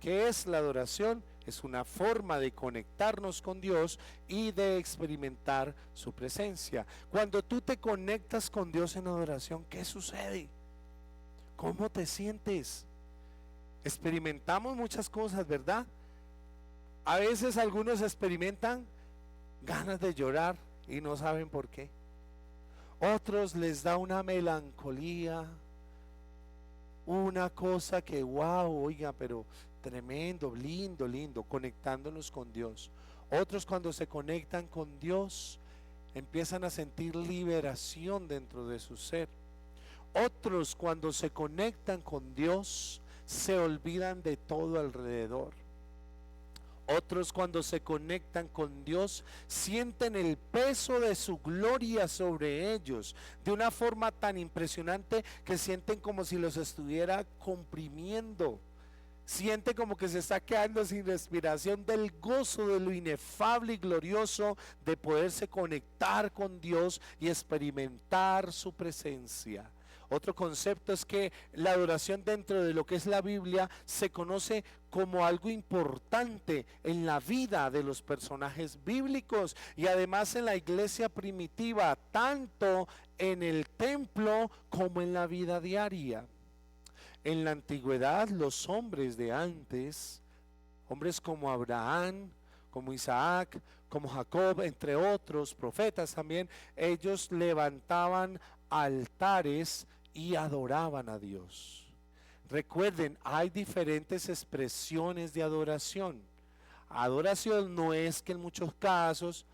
¿Qué es la adoración? Es una forma de conectarnos con Dios y de experimentar su presencia. Cuando tú te conectas con Dios en adoración, ¿qué sucede? ¿Cómo te sientes? Experimentamos muchas cosas, ¿verdad? A veces algunos experimentan ganas de llorar y no saben por qué. Otros les da una melancolía, una cosa que wow, oiga, pero tremendo, lindo, lindo, conectándonos con Dios. Otros cuando se conectan con Dios empiezan a sentir liberación dentro de su ser. Otros cuando se conectan con Dios se olvidan de todo alrededor. Otros cuando se conectan con Dios sienten el peso de su gloria sobre ellos de una forma tan impresionante que sienten como si los estuviera comprimiendo. Siente como que se está quedando sin respiración del gozo de lo inefable y glorioso de poderse conectar con Dios y experimentar su presencia. Otro concepto es que la adoración dentro de lo que es la Biblia se conoce como algo importante en la vida de los personajes bíblicos y además en la iglesia primitiva, tanto en el templo como en la vida diaria. En la antigüedad, los hombres de antes, hombres como Abraham, como Isaac, como Jacob, entre otros profetas también, ellos levantaban altares y adoraban a Dios. Recuerden, hay diferentes expresiones de adoración. Adoración no es que en muchos casos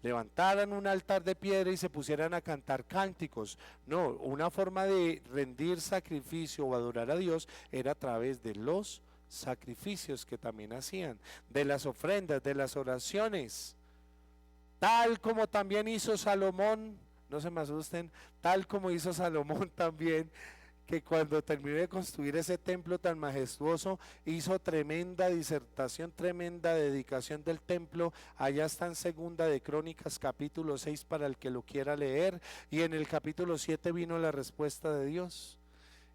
levantaran un altar de piedra y se pusieran a cantar cánticos. No, una forma de rendir sacrificio o adorar a Dios era a través de los sacrificios que también hacían, de las ofrendas, de las oraciones, tal como también hizo Salomón. No se me asusten, tal como hizo Salomón también, que cuando terminó de construir ese templo tan majestuoso, hizo tremenda disertación, tremenda dedicación del templo. Allá está en Segunda de Crónicas capítulo 6 para el que lo quiera leer, y en el capítulo 7 vino la respuesta de Dios.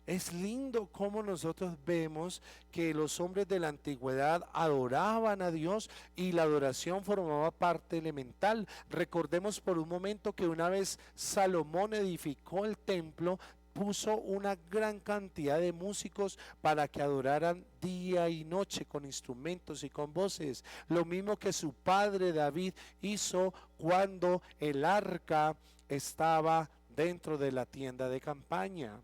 Es lindo cómo nosotros vemos que los hombres de la antigüedad adoraban a Dios y la adoración formaba parte elemental. Recordemos por un momento que una vez Salomón edificó el templo, puso una gran cantidad de músicos para que adoraran día y noche con instrumentos y con voces. Lo mismo que su padre David hizo cuando el arca estaba dentro de la tienda de campaña.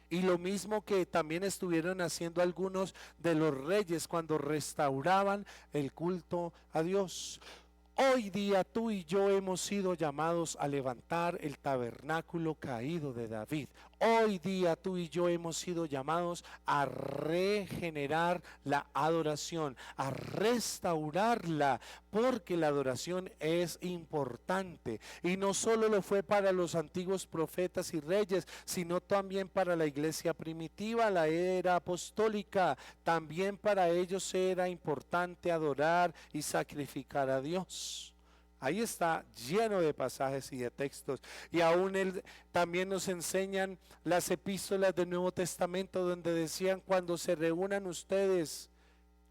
Y lo mismo que también estuvieron haciendo algunos de los reyes cuando restauraban el culto a Dios. Hoy día tú y yo hemos sido llamados a levantar el tabernáculo caído de David. Hoy día tú y yo hemos sido llamados a regenerar la adoración, a restaurarla, porque la adoración es importante. Y no solo lo fue para los antiguos profetas y reyes, sino también para la iglesia primitiva, la era apostólica. También para ellos era importante adorar y sacrificar a Dios. Ahí está lleno de pasajes y de textos. Y aún también nos enseñan las epístolas del Nuevo Testamento donde decían: cuando se reúnan ustedes,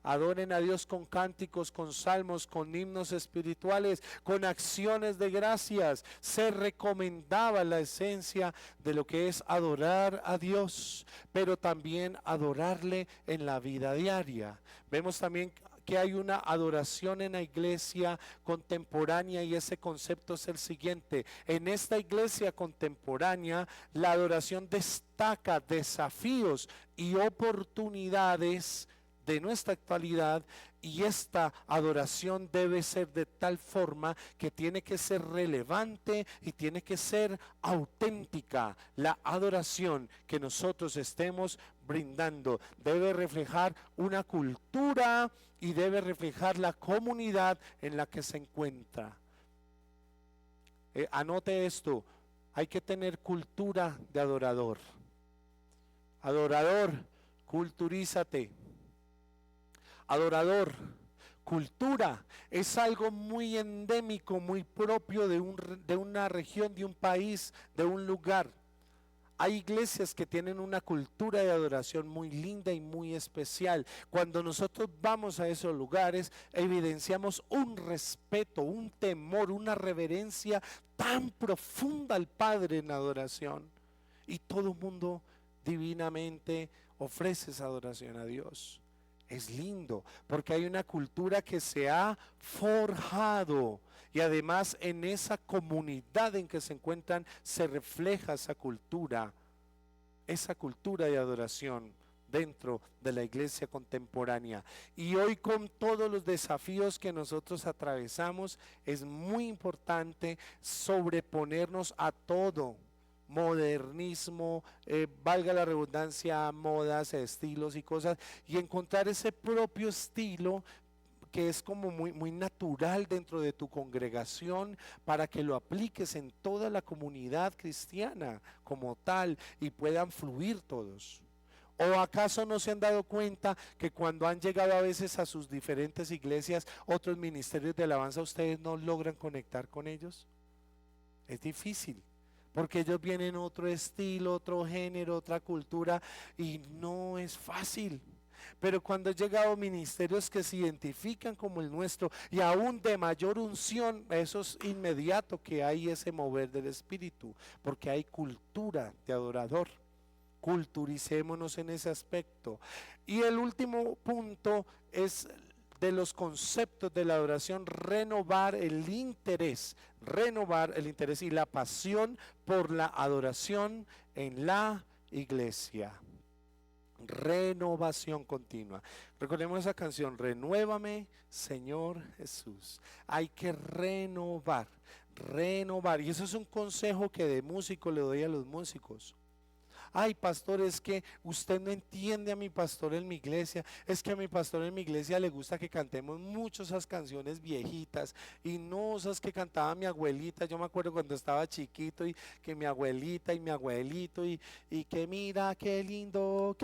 adoren a Dios con cánticos, con salmos, con himnos espirituales, con acciones de gracias. Se recomendaba la esencia de lo que es adorar a Dios, pero también adorarle en la vida diaria. Vemos también que hay una adoración en la iglesia contemporánea y ese concepto es el siguiente: en esta iglesia contemporánea la adoración destaca desafíos y oportunidades de nuestra actualidad, y esta adoración debe ser de tal forma que tiene que ser relevante y tiene que ser auténtica. La adoración que nosotros estemos brindando debe reflejar una cultura y debe reflejar la comunidad en la que se encuentra. Anote esto: hay que tener cultura de adorador. Adorador, culturízate. Adorador, cultura, es algo muy endémico, muy propio de una región, de un país, de un lugar. Hay iglesias que tienen una cultura de adoración muy linda y muy especial. Cuando nosotros vamos a esos lugares, evidenciamos un respeto, un temor, una reverencia tan profunda al Padre en adoración. Y todo el mundo divinamente ofrece esa adoración a Dios. Es lindo porque hay una cultura que se ha forjado y además en esa comunidad en que se encuentran se refleja esa cultura de adoración dentro de la iglesia contemporánea. Y hoy, con todos los desafíos que nosotros atravesamos, es muy importante sobreponernos a todo modernismo, valga la redundancia, modas, estilos y cosas, y encontrar ese propio estilo que es como muy natural dentro de tu congregación, para que lo apliques en toda la comunidad cristiana como tal y puedan fluir todos. ¿O acaso no se han dado cuenta que cuando han llegado a veces a sus diferentes iglesias, otros ministerios de alabanza, ustedes no logran conectar con ellos? Es difícil, porque ellos vienen otro estilo, otro género, otra cultura, y no es fácil. Pero cuando han llegado ministerios que se identifican como el nuestro, y aún de mayor unción, eso es inmediato que hay ese mover del Espíritu, porque hay cultura de adorador. Culturicémonos en ese aspecto. Y el último punto es de los conceptos de la adoración: renovar el interés y la pasión por la adoración en la iglesia. Renovación continua. Recordemos esa canción: renuévame, Señor Jesús. Hay que renovar. Y eso es un consejo que de músico le doy a los músicos. Ay, pastor, es que usted no entiende a mi pastor en mi iglesia. Es que a mi pastor en mi iglesia le gusta que cantemos mucho esas canciones viejitas y no esas que cantaba mi abuelita. Yo me acuerdo cuando estaba chiquito, y que mi abuelita y mi abuelito y que mira qué lindo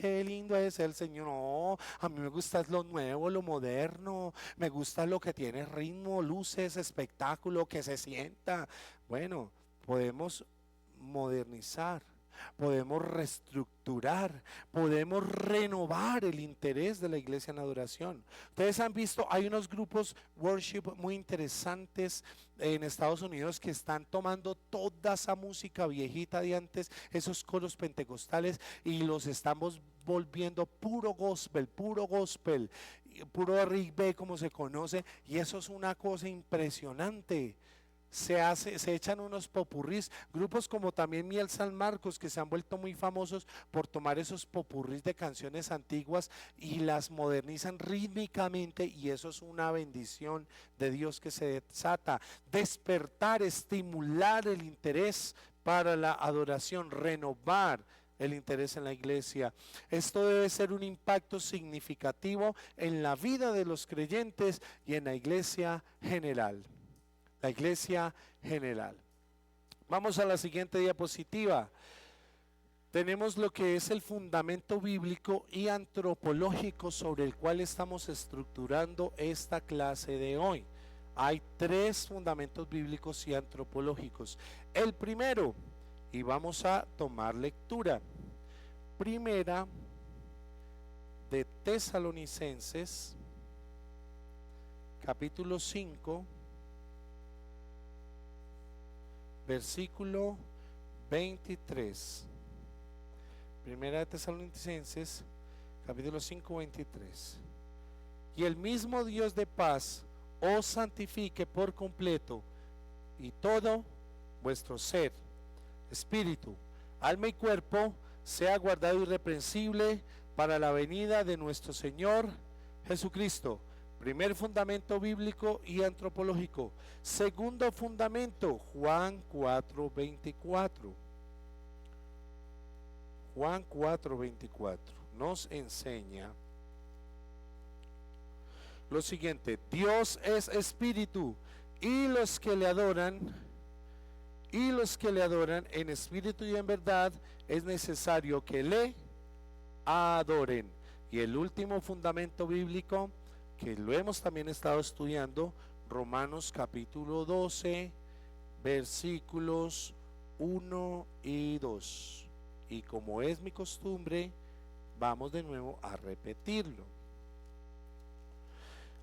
es el Señor. No, a mí me gusta lo nuevo, lo moderno. Me gusta lo que tiene ritmo, luces, espectáculo, que se sienta. Bueno, podemos modernizar, podemos reestructurar, podemos renovar el interés de la iglesia en adoración. Ustedes han visto, hay unos grupos worship muy interesantes en Estados Unidos que están tomando toda esa música viejita de antes, esos coros pentecostales, y los estamos volviendo puro gospel, puro Rick B, como se conoce, y eso es una cosa impresionante. Se echan unos popurrís, grupos como también Miel San Marcos, que se han vuelto muy famosos por tomar esos popurrís de canciones antiguas y las modernizan rítmicamente, y eso es una bendición de Dios que se desata. Despertar, estimular el interés para la adoración, renovar el interés en la iglesia. Esto debe ser un impacto significativo en la vida de los creyentes y en la iglesia general. La iglesia general. Vamos a la siguiente diapositiva. Tenemos lo que es el fundamento bíblico y antropológico sobre el cual estamos estructurando esta clase de hoy. Hay 3 fundamentos bíblicos y antropológicos. El primero, y vamos a tomar lectura. Primera de Tesalonicenses, capítulo 5, versículo 23. Primera de Tesalonicenses, capítulo 5, 23. Y el mismo Dios de paz os santifique por completo, y todo vuestro ser, espíritu, alma y cuerpo sea guardado irreprensible para la venida de nuestro Señor Jesucristo. Primer fundamento bíblico y antropológico. Segundo fundamento, Juan 4:24. Juan 4:24 nos enseña lo siguiente: Dios es espíritu, y los que le adoran en espíritu y en verdad, es necesario que le adoren. Y el último fundamento bíblico, que lo hemos también estado estudiando, Romanos capítulo 12, versículos 1 y 2. Y como es mi costumbre, vamos de nuevo a repetirlo.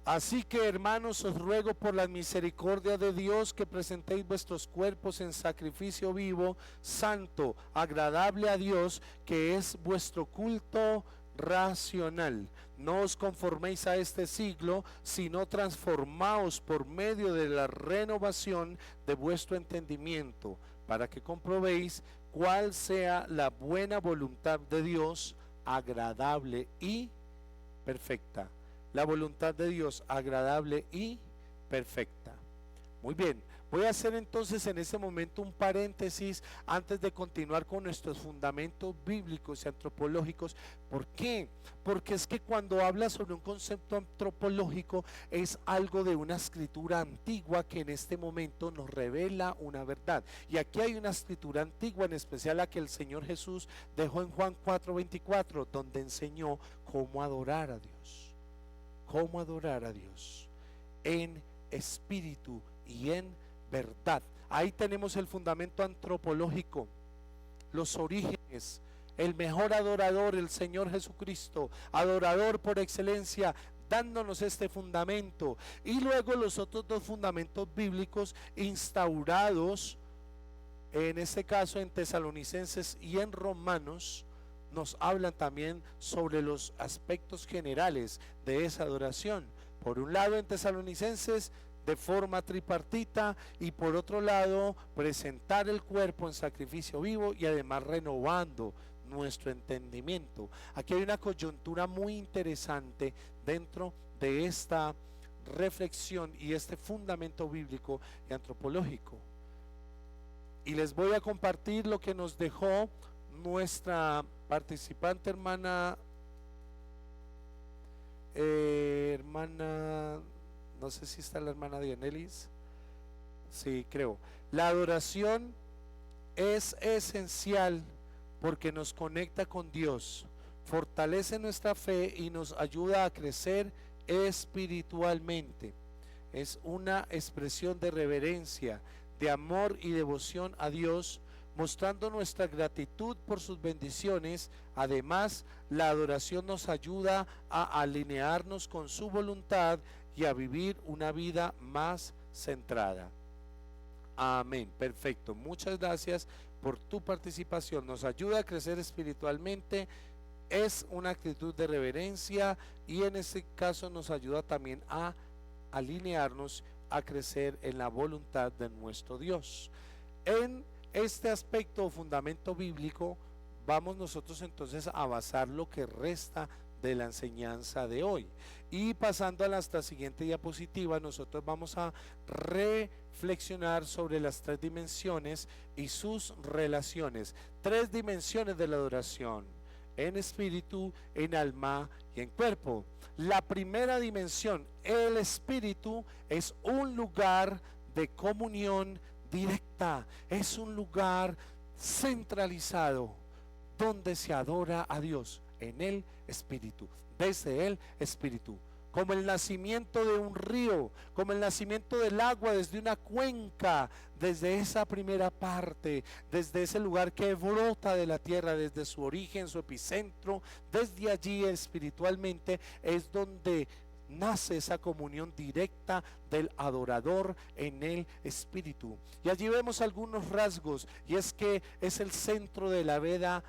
Así que, hermanos, os ruego por la misericordia de Dios que presentéis vuestros cuerpos en sacrificio vivo, santo, agradable a Dios, que es vuestro culto racional. No os conforméis a este siglo, sino transformaos por medio de la renovación de vuestro entendimiento, para que comprobéis cuál sea la buena voluntad de Dios, agradable y perfecta. La voluntad de Dios agradable y perfecta. Muy bien, voy a hacer entonces en este momento un paréntesis antes de continuar con nuestros fundamentos bíblicos y antropológicos. ¿Por qué? Porque es que cuando habla sobre un concepto antropológico es algo de una escritura antigua que en este momento nos revela una verdad. Y aquí hay una escritura antigua, en especial la que el Señor Jesús dejó en Juan 4:24, donde enseñó cómo adorar a Dios. Cómo adorar a Dios en espíritu y en verdad. Ahí tenemos el fundamento antropológico, los orígenes, el mejor adorador, el Señor Jesucristo, adorador por excelencia, dándonos este fundamento. Y luego los otros dos fundamentos bíblicos instaurados, en este caso en Tesalonicenses y en Romanos, nos hablan también sobre los aspectos generales de esa adoración. Por un lado en Tesalonicenses, de forma tripartita, y por otro lado presentar el cuerpo en sacrificio vivo y además renovando nuestro entendimiento. Aquí hay una coyuntura muy interesante dentro de esta reflexión y este fundamento bíblico y antropológico, y les voy a compartir lo que nos dejó nuestra participante hermana no sé si está la hermana Dianelis, sí, creo. La adoración es esencial porque nos conecta con Dios, fortalece nuestra fe y nos ayuda a crecer espiritualmente. Es una expresión de reverencia, de amor y devoción a Dios, mostrando nuestra gratitud por sus bendiciones. Además, la adoración nos ayuda a alinearnos con su voluntad y a vivir una vida más centrada. Amén, perfecto, muchas gracias por tu participación. Nos ayuda a crecer espiritualmente, es una actitud de reverencia y en este caso nos ayuda también a alinearnos, a crecer en la voluntad de nuestro Dios. En este aspecto o fundamento bíblico vamos nosotros entonces a basar lo que resta de la enseñanza de hoy, y pasando a la siguiente diapositiva nosotros vamos a reflexionar sobre las tres dimensiones y sus relaciones. Tres dimensiones de la adoración: en espíritu, en alma y en cuerpo. La primera dimensión, el espíritu, es un lugar de comunión directa, es un lugar centralizado donde se adora a Dios en el espíritu, desde el espíritu, como el nacimiento de un río, como el nacimiento del agua desde una cuenca, desde esa primera parte, desde ese lugar que brota de la tierra, desde su origen, su epicentro, desde allí espiritualmente es donde nace esa comunión directa del adorador en el espíritu. Y allí vemos algunos rasgos, y es que es el centro de la vida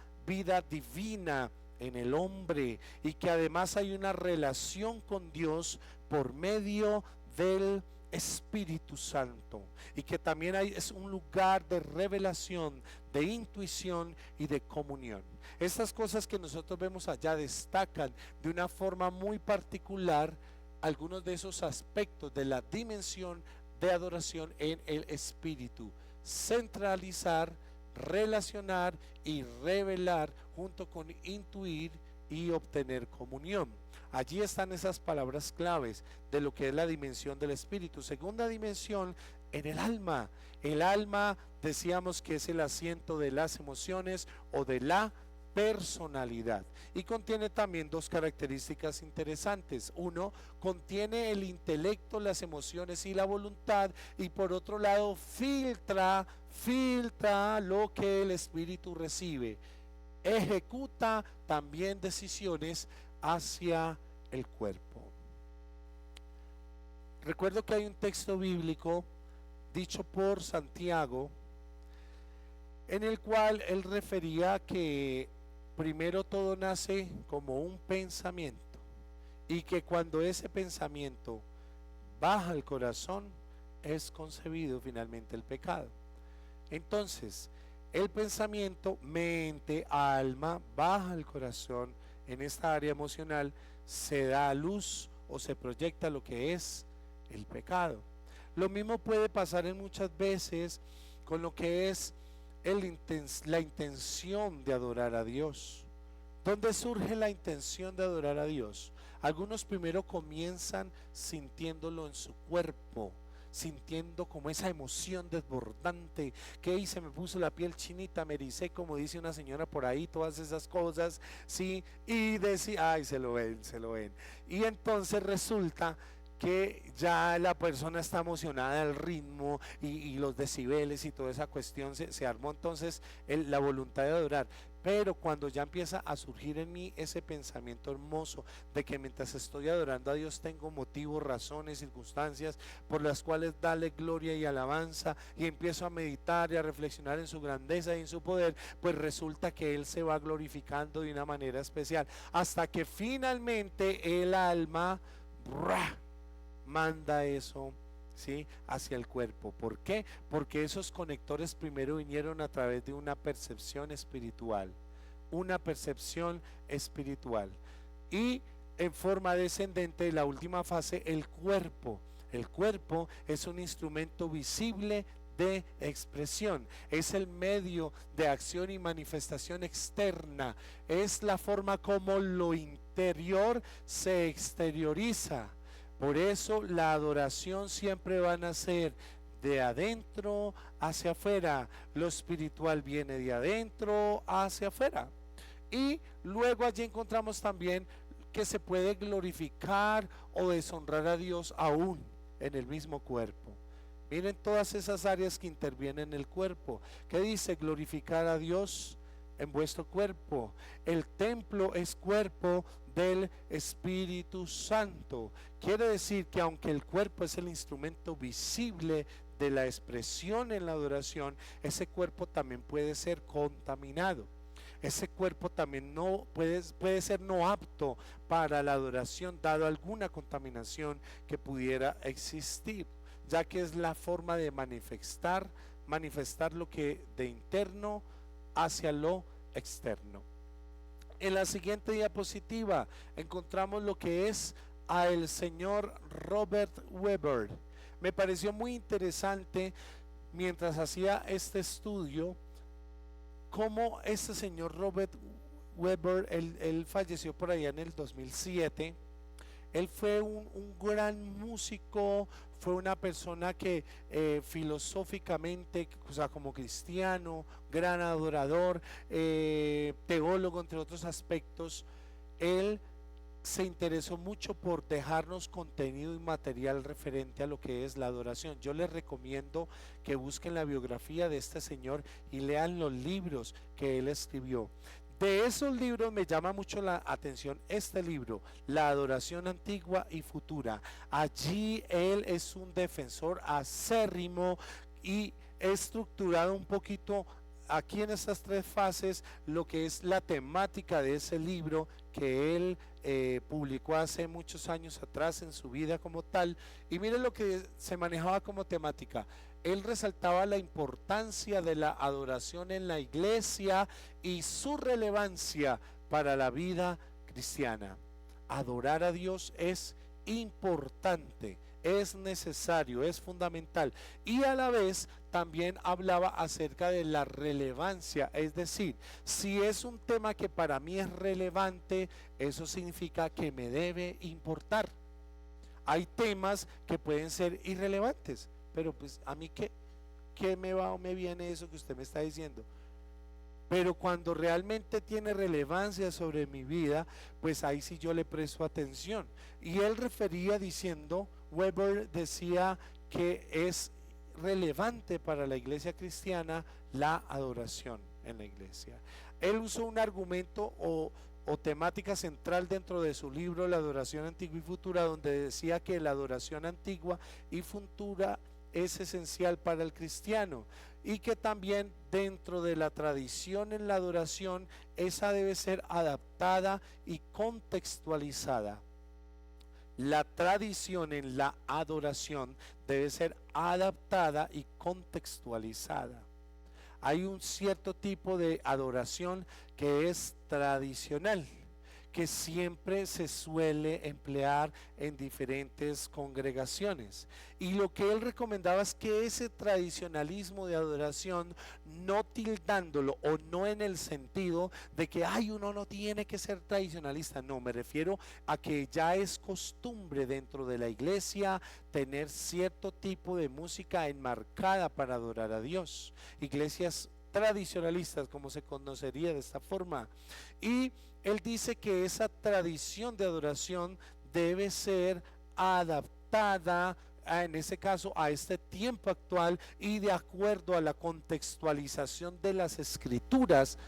divina en el hombre, y que además hay una relación con Dios por medio del Espíritu Santo, y que también es un lugar de revelación, de intuición y de comunión. Estas cosas que nosotros vemos allá destacan de una forma muy particular algunos de esos aspectos de la dimensión de adoración en el espíritu: centralizar, relacionar y revelar, junto con intuir y obtener comunión. Allí están esas palabras claves de lo que es la dimensión del espíritu. Segunda dimensión, en el alma. El alma, decíamos que es el asiento de las emociones o de la personalidad, y contiene también dos características interesantes. Uno, contiene el intelecto, las emociones y la voluntad, y por otro lado filtra lo que el espíritu recibe, ejecuta también decisiones hacia el cuerpo. Recuerdo que hay un texto bíblico dicho por Santiago en el cual él refería que primero todo nace como un pensamiento, y que cuando ese pensamiento baja al corazón es concebido finalmente el pecado. Entonces el pensamiento, mente, alma, baja al corazón en esta área emocional se da a luz o se proyecta lo que es el pecado. Lo mismo puede pasar en muchas veces con lo que es la intención de adorar a Dios. ¿Dónde surge la intención de adorar a Dios? Algunos primero comienzan sintiéndolo en su cuerpo, sintiendo como esa emoción desbordante, que hice, me puso la piel chinita, me ericé, como dice una señora por ahí, todas esas cosas, sí, y decía, ay, se lo ven, se lo ven. Y entonces resulta que ya la persona está emocionada al ritmo y los decibeles y toda esa cuestión, se armó entonces la voluntad de adorar. Pero cuando ya empieza a surgir en mí ese pensamiento hermoso de que mientras estoy adorando a Dios tengo motivos, razones, circunstancias por las cuales darle gloria y alabanza, y empiezo a meditar y a reflexionar en su grandeza y en su poder, pues resulta que Él se va glorificando de una manera especial, hasta que finalmente el alma manda eso, ¿sí?, hacia el cuerpo. ¿Por qué? Porque esos conectores primero vinieron a través de una percepción espiritual, y en forma descendente, la última fase, el cuerpo. El cuerpo es un instrumento visible de expresión, es el medio de acción y manifestación externa, es la forma como lo interior se exterioriza. Por eso la adoración siempre va a nacer de adentro hacia afuera. Lo espiritual viene de adentro hacia afuera. Y luego allí encontramos también que se puede glorificar o deshonrar a Dios aún en el mismo cuerpo. Miren todas esas áreas que intervienen en el cuerpo. ¿Qué dice? Glorificar a Dios en vuestro cuerpo. El templo es cuerpo del Espíritu Santo. Quiere decir que aunque el cuerpo es el instrumento visible de la expresión en la adoración, ese cuerpo también puede ser contaminado. Ese cuerpo también no puede ser no apto para la adoración, dado alguna contaminación que pudiera existir, ya que es la forma de manifestar lo que de interno hacia lo externo. En la siguiente diapositiva encontramos lo que es a el señor Robert Webber. Me pareció muy interesante mientras hacía este estudio cómo este señor Robert Webber, él falleció por allá en el 2007. Él fue un gran músico, fue una persona que filosóficamente, o sea, como cristiano, gran adorador, teólogo, entre otros aspectos. Él se interesó mucho por dejarnos contenido y material referente a lo que es la adoración. Yo les recomiendo que busquen la biografía de este señor y lean los libros que él escribió. De esos libros me llama mucho la atención este libro, La adoración antigua y futura. Allí él es un defensor acérrimo y estructurado un poquito aquí en estas tres fases lo que es la temática de ese libro que él publicó hace muchos años atrás en su vida como tal. Y miren lo que se manejaba como temática. Él resaltaba la importancia de la adoración en la iglesia y su relevancia para la vida cristiana. Adorar a Dios es importante, es necesario, es fundamental, y a la vez también hablaba acerca de la relevancia, es decir, si es un tema que para mí es relevante, eso significa que me debe importar. Hay temas que pueden ser irrelevantes, pero pues a mí qué me va o me viene eso que usted me está diciendo. Pero cuando realmente tiene relevancia sobre mi vida, pues ahí sí yo le presto atención. Y él refería diciendo, Weber decía que es relevante para la iglesia cristiana la adoración en la iglesia. Él usó un argumento o temática central dentro de su libro La adoración antigua y futura, donde decía que la adoración antigua y futura es esencial para el cristiano, y que también dentro de la tradición en la adoración, esa debe ser adaptada y contextualizada. La tradición en la adoración debe ser adaptada y contextualizada. Hay un cierto tipo de adoración que es tradicional, que siempre se suele emplear en diferentes congregaciones. Y lo que él recomendaba es que ese tradicionalismo de adoración, no tildándolo o no en el sentido de que uno no tiene que ser tradicionalista, no, me refiero a que ya es costumbre dentro de la iglesia tener cierto tipo de música enmarcada para adorar a Dios. Iglesias tradicionalistas, como se conocería de esta forma. Y él dice que esa tradición de adoración debe ser adaptada en ese caso a este tiempo actual y de acuerdo a la contextualización de las escrituras,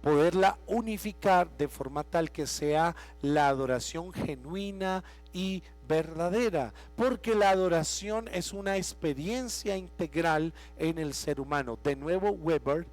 poderla unificar de forma tal que sea la adoración genuina y verdadera, porque la adoración es una experiencia integral en el ser humano. De nuevo, Weber,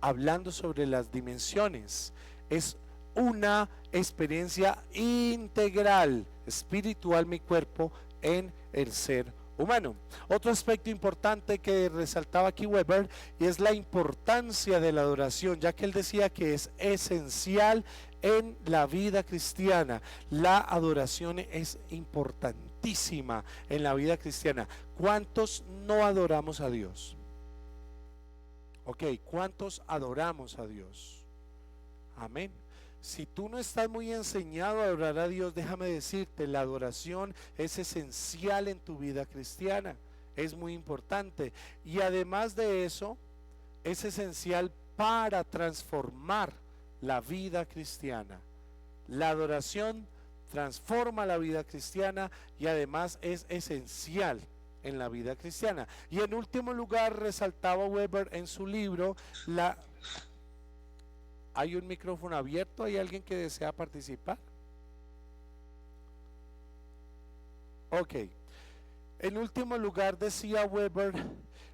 hablando sobre las dimensiones, es una experiencia integral, espiritual, mi cuerpo, en el ser humano. Otro aspecto importante que resaltaba aquí Weber y es la importancia de la adoración, ya que él decía que es esencial en la vida cristiana. La adoración es importantísima en la vida cristiana. ¿Cuántos no adoramos a Dios? Ok, ¿cuántos adoramos a Dios? Amén. Si tú no estás muy enseñado a adorar a Dios, déjame decirte, la adoración es esencial en tu vida cristiana, es muy importante. Y además de eso, es esencial para transformar la vida cristiana. La adoración transforma la vida cristiana y además es esencial en la vida cristiana. Y en último lugar, resaltaba Weber en su libro la... ¿Hay un micrófono abierto? ¿Hay alguien que desea participar? Ok. En último lugar, decía Weber,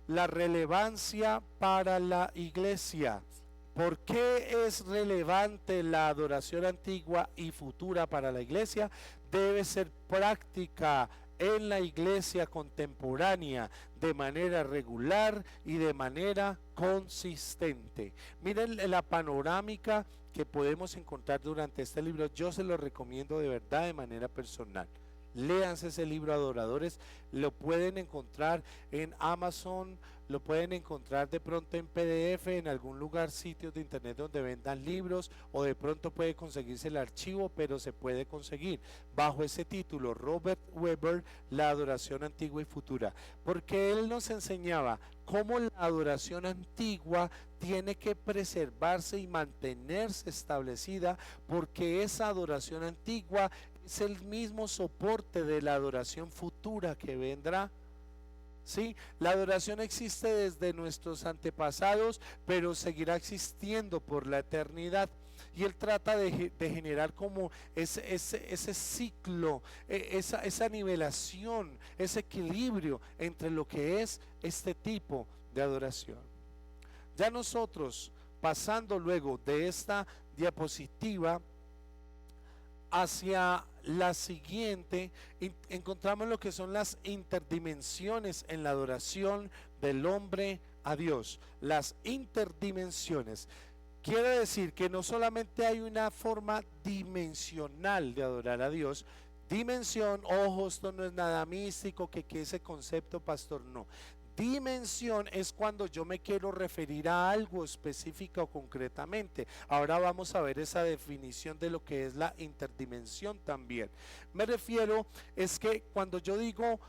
la relevancia para la iglesia. ¿Por qué es relevante la adoración antigua y futura para la iglesia? Debe ser práctica en la iglesia contemporánea de manera regular y de manera consistente. Miren la panorámica que podemos encontrar durante este libro. Yo se lo recomiendo de verdad de manera personal. Léanse ese libro, Adoradores. Lo pueden encontrar en Amazon, lo pueden encontrar de pronto en PDF en algún lugar, sitios de internet donde vendan libros, o de pronto puede conseguirse el archivo, pero se puede conseguir bajo ese título, Robert Weber, la adoración antigua y futura, porque él nos enseñaba cómo la adoración antigua tiene que preservarse y mantenerse establecida, porque esa adoración antigua es el mismo soporte de la adoración futura que vendrá. ¿Sí? La adoración existe desde nuestros antepasados, pero seguirá existiendo por la eternidad. Y él trata de generar como ese ciclo, esa nivelación, ese equilibrio entre lo que es este tipo de adoración. Ya nosotros, pasando luego de esta diapositiva hacia la siguiente, encontramos lo que son las interdimensiones en la adoración del hombre a Dios. Las interdimensiones quiere decir que no solamente hay una forma dimensional de adorar a Dios. Dimensión, ojo, esto no es nada místico, que ese concepto, pastor, no. Dimensión es cuando yo me quiero referir a algo específico o concretamente. Ahora vamos a ver esa definición de lo que es la interdimensión también. Me refiero es que cuando yo digo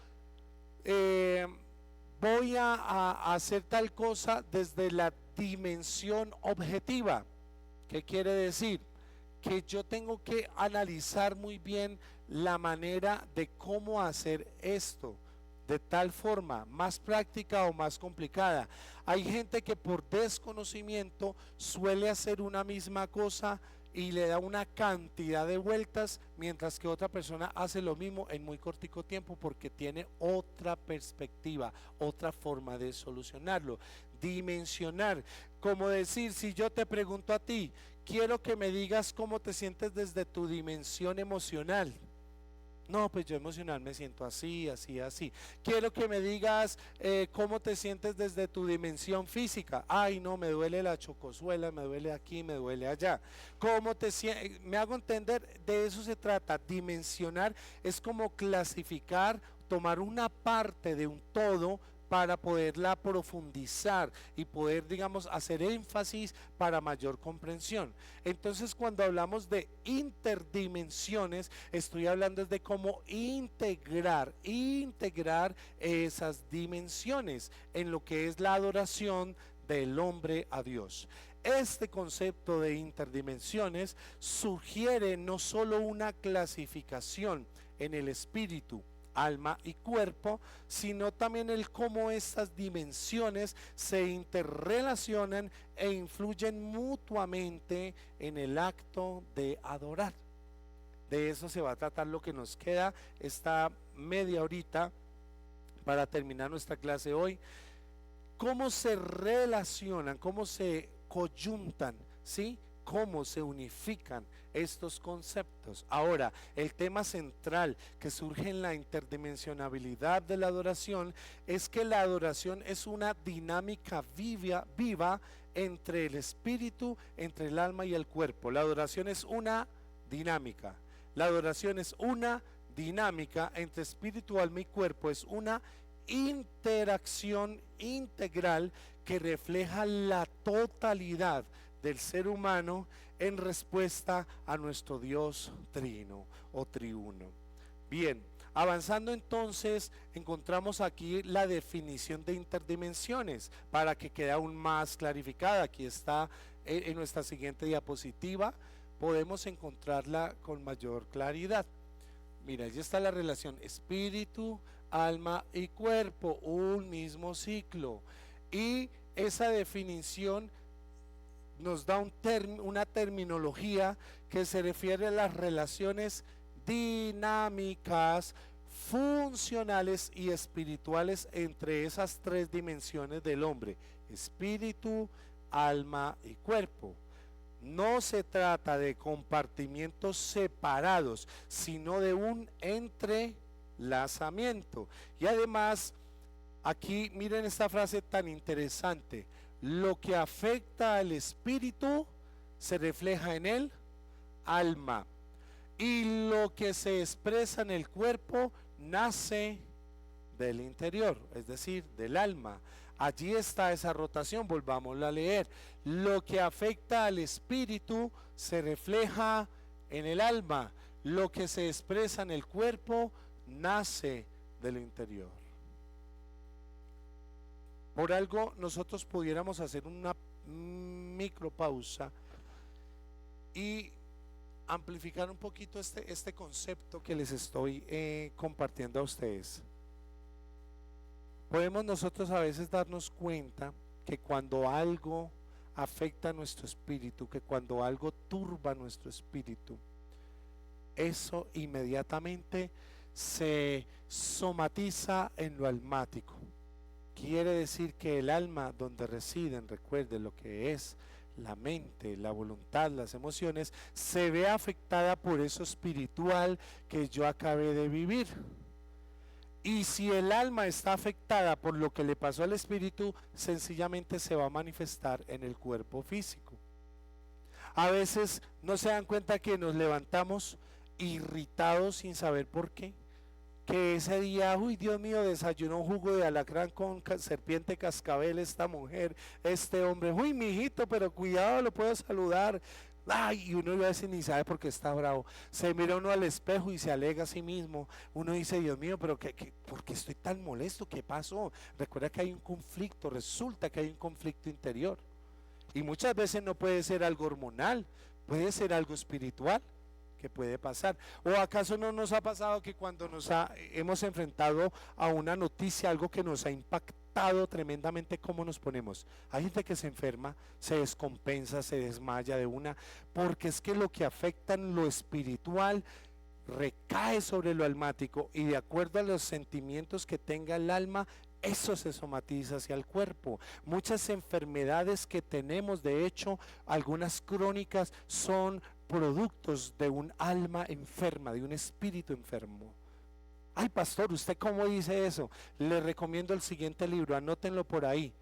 voy a hacer tal cosa desde la dimensión objetiva, ¿qué quiere decir? Que yo tengo que analizar muy bien la manera de cómo hacer esto, de tal forma, más práctica o más complicada. Hay gente que por desconocimiento suele hacer una misma cosa y le da una cantidad de vueltas, mientras que otra persona hace lo mismo en muy cortico tiempo porque tiene otra perspectiva, otra forma de solucionarlo. Dimensionar, como decir, si yo te pregunto a ti, quiero que me digas cómo te sientes desde tu dimensión emocional. No, pues yo emocional me siento así, así, así. Quiero que me digas cómo te sientes desde tu dimensión física. Ay, no, me duele la chocosuela, me duele aquí, me duele allá. ¿Cómo te sientes? Me hago entender, de eso se trata. Dimensionar es como clasificar, tomar una parte de un todo para poderla profundizar y poder, digamos, hacer énfasis para mayor comprensión. Entonces, cuando hablamos de interdimensiones, estoy hablando de cómo integrar esas dimensiones en lo que es la adoración del hombre a Dios. Este concepto de interdimensiones sugiere no solo una clasificación en el espíritu, alma y cuerpo, sino también el cómo estas dimensiones se interrelacionan e influyen mutuamente en el acto de adorar. De eso se va a tratar lo que nos queda esta media horita para terminar nuestra clase hoy. Cómo se relacionan, cómo se coyuntan, ¿sí? Cómo se unifican estos conceptos. Ahora, el tema central que surge en la interdimensionabilidad de la adoración es que la adoración es una dinámica viva entre el espíritu, entre el alma y el cuerpo. La adoración es una dinámica. La adoración es una dinámica entre espíritu, alma y cuerpo. Es una interacción integral que refleja la totalidad del ser humano en respuesta a nuestro Dios trino o triuno. Bien, avanzando entonces, encontramos aquí la definición de interdimensiones para que quede aún más clarificada. Aquí está en nuestra siguiente diapositiva, podemos encontrarla con mayor claridad. Mira, allí está la relación espíritu, alma y cuerpo, un mismo ciclo. Y esa definición nos da una terminología que se refiere a las relaciones dinámicas, funcionales y espirituales entre esas tres dimensiones del hombre: espíritu, alma y cuerpo. No se trata de compartimientos separados, sino de un entrelazamiento. Y además, aquí miren esta frase tan interesante: lo que afecta al espíritu se refleja en el alma, y lo que se expresa en el cuerpo nace del interior, es decir, del alma. Allí está esa rotación, volvámosla a leer. Lo que afecta al espíritu se refleja en el alma, lo que se expresa en el cuerpo nace del interior. Por algo nosotros pudiéramos hacer una micropausa y amplificar un poquito este concepto que les estoy compartiendo a ustedes. Podemos nosotros a veces darnos cuenta que cuando algo afecta a nuestro espíritu, que cuando algo turba nuestro espíritu, eso inmediatamente se somatiza en lo almático. Quiere decir que el alma, donde residen, recuerde lo que es la mente, la voluntad, las emociones, se ve afectada por eso espiritual que yo acabé de vivir. Y si el alma está afectada por lo que le pasó al espíritu, sencillamente se va a manifestar en el cuerpo físico. A veces no se dan cuenta que nos levantamos irritados sin saber por qué. Que ese día, uy, Dios mío, desayunó un jugo de alacrán con serpiente cascabel esta mujer, este hombre, uy, mijito, pero cuidado, lo puedo saludar. Ay, y uno a veces ni sabe por qué está bravo. Se mira uno al espejo y se alega a sí mismo. Uno dice, Dios mío, pero ¿por qué estoy tan molesto? ¿Qué pasó? Recuerda que hay un conflicto, resulta que hay un conflicto interior. Y muchas veces no puede ser algo hormonal, puede ser algo espiritual que puede pasar. ¿O acaso no nos ha pasado que cuando hemos enfrentado a una noticia, algo que nos ha impactado tremendamente, cómo nos ponemos? Hay gente que se enferma, se descompensa, se desmaya de una, porque es que lo que afecta en lo espiritual recae sobre lo almático, y de acuerdo a los sentimientos que tenga el alma, eso se somatiza hacia el cuerpo. Muchas enfermedades que tenemos, de hecho, algunas crónicas, son productos de un alma enferma, de un espíritu enfermo. Ay, pastor, ¿usted cómo dice eso? Le recomiendo el siguiente libro, anótenlo por ahí.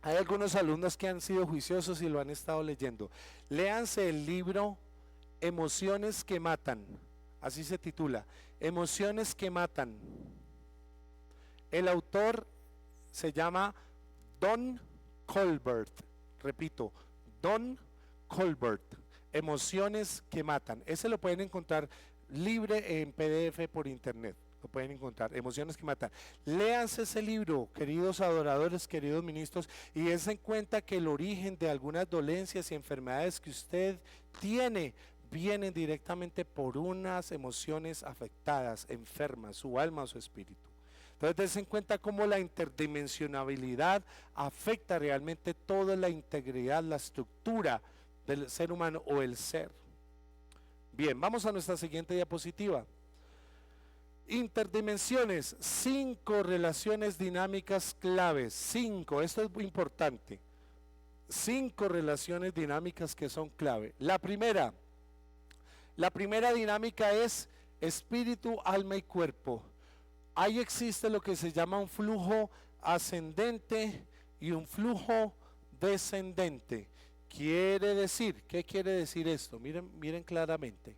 Hay algunos alumnos que han sido juiciosos y lo han estado leyendo. Léanse el libro Emociones que Matan, así se titula, Emociones que Matan. El autor se llama Don Colbert, repito, Don Colbert, Emociones que Matan. Ese lo pueden encontrar libre en PDF por internet, lo pueden encontrar, Emociones que Matan. Léanse ese libro, queridos adoradores, queridos ministros, y dense en cuenta que el origen de algunas dolencias y enfermedades que usted tiene vienen directamente por unas emociones afectadas, enfermas, su alma o su espíritu. Entonces dense en cuenta cómo la interdimensionabilidad afecta realmente toda la integridad, la estructura del ser humano o el ser. Bien, vamos a nuestra siguiente diapositiva. Interdimensiones, 5 relaciones dinámicas claves, 5, esto es muy importante, 5 relaciones dinámicas que son clave. La primera dinámica es espíritu, alma y cuerpo. Ahí existe lo que se llama un flujo ascendente y un flujo descendente. Quiere decir, ¿qué quiere decir esto? Miren claramente.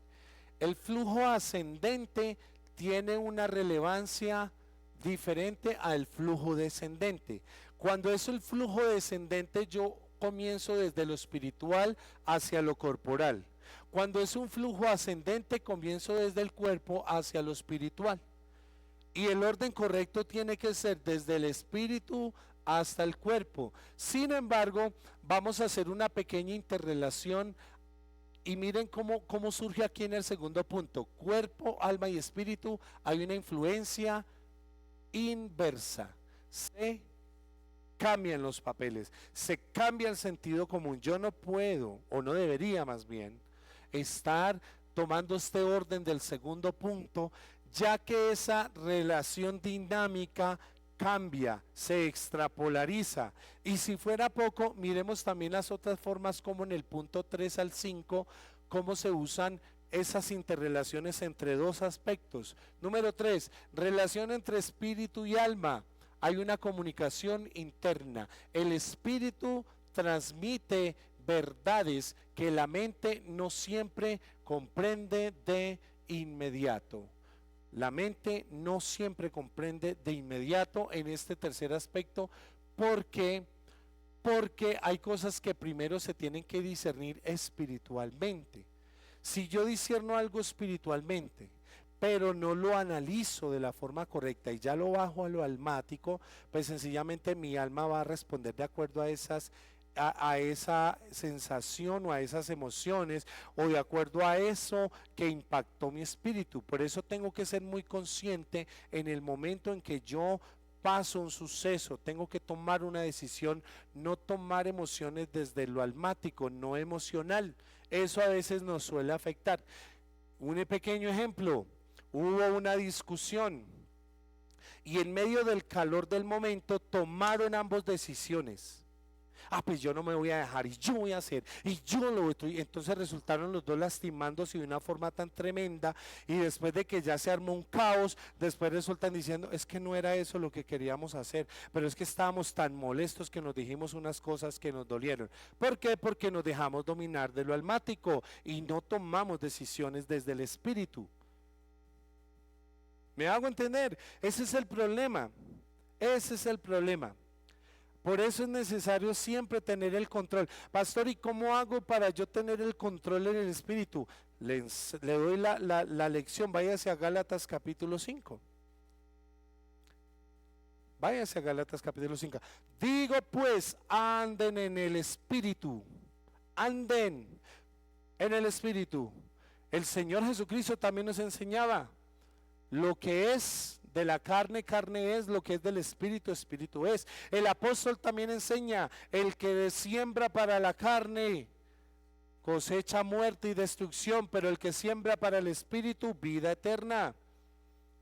El flujo ascendente tiene una relevancia diferente al flujo descendente. Cuando es el flujo descendente, yo comienzo desde lo espiritual hacia lo corporal. Cuando es un flujo ascendente, comienzo desde el cuerpo hacia lo espiritual. Y el orden correcto tiene que ser desde el espíritu hasta el cuerpo. Sin embargo, vamos a hacer una pequeña interrelación y miren cómo surge aquí en el segundo punto. Cuerpo, alma y espíritu, hay una influencia inversa. Se cambian los papeles, se cambia el sentido común. Yo no puedo, o no debería más bien, estar tomando este orden del segundo punto, ya que esa relación dinámica cambia, se extrapolariza. Y si fuera poco, miremos también las otras formas, como en el punto 3 al 5, cómo se usan esas interrelaciones entre dos aspectos. Número 3, relación entre espíritu y alma. Hay una comunicación interna. El espíritu transmite verdades que la mente no siempre comprende de inmediato. La mente no siempre comprende de inmediato en este tercer aspecto, porque hay cosas que primero se tienen que discernir espiritualmente. Si yo discierno algo espiritualmente, pero no lo analizo de la forma correcta y ya lo bajo a lo almático, pues sencillamente mi alma va a responder de acuerdo a esa sensación o a esas emociones, o de acuerdo a eso que impactó mi espíritu. Por eso tengo que ser muy consciente en el momento en que yo paso un suceso, tengo que tomar una decisión, no tomar emociones desde lo almático, no emocional. Eso a veces nos suele afectar. Un pequeño ejemplo: hubo una discusión y en medio del calor del momento tomaron ambos decisiones. Pues yo no me voy a dejar y yo voy a hacer y yo lo voy a... Entonces resultaron los dos lastimándose de una forma tan tremenda, y después de que ya se armó un caos, después resultan diciendo: es que no era eso lo que queríamos hacer, pero es que estábamos tan molestos que nos dijimos unas cosas que nos dolieron. ¿Por qué? Porque nos dejamos dominar de lo almático y no tomamos decisiones desde el espíritu. ¿Me hago entender? Ese es el problema. Ese es el problema. Por eso es necesario siempre tener el control. Pastor, ¿y cómo hago para yo tener el control en el espíritu? Le doy la lección. Váyase a Gálatas capítulo 5. Váyase a Gálatas capítulo 5. Digo pues, anden en el espíritu. Anden en el espíritu. El Señor Jesucristo también nos enseñaba: lo que es de la carne, carne es; lo que es del espíritu, espíritu es. El apóstol también enseña: el que siembra para la carne cosecha muerte y destrucción, pero el que siembra para el espíritu, vida eterna.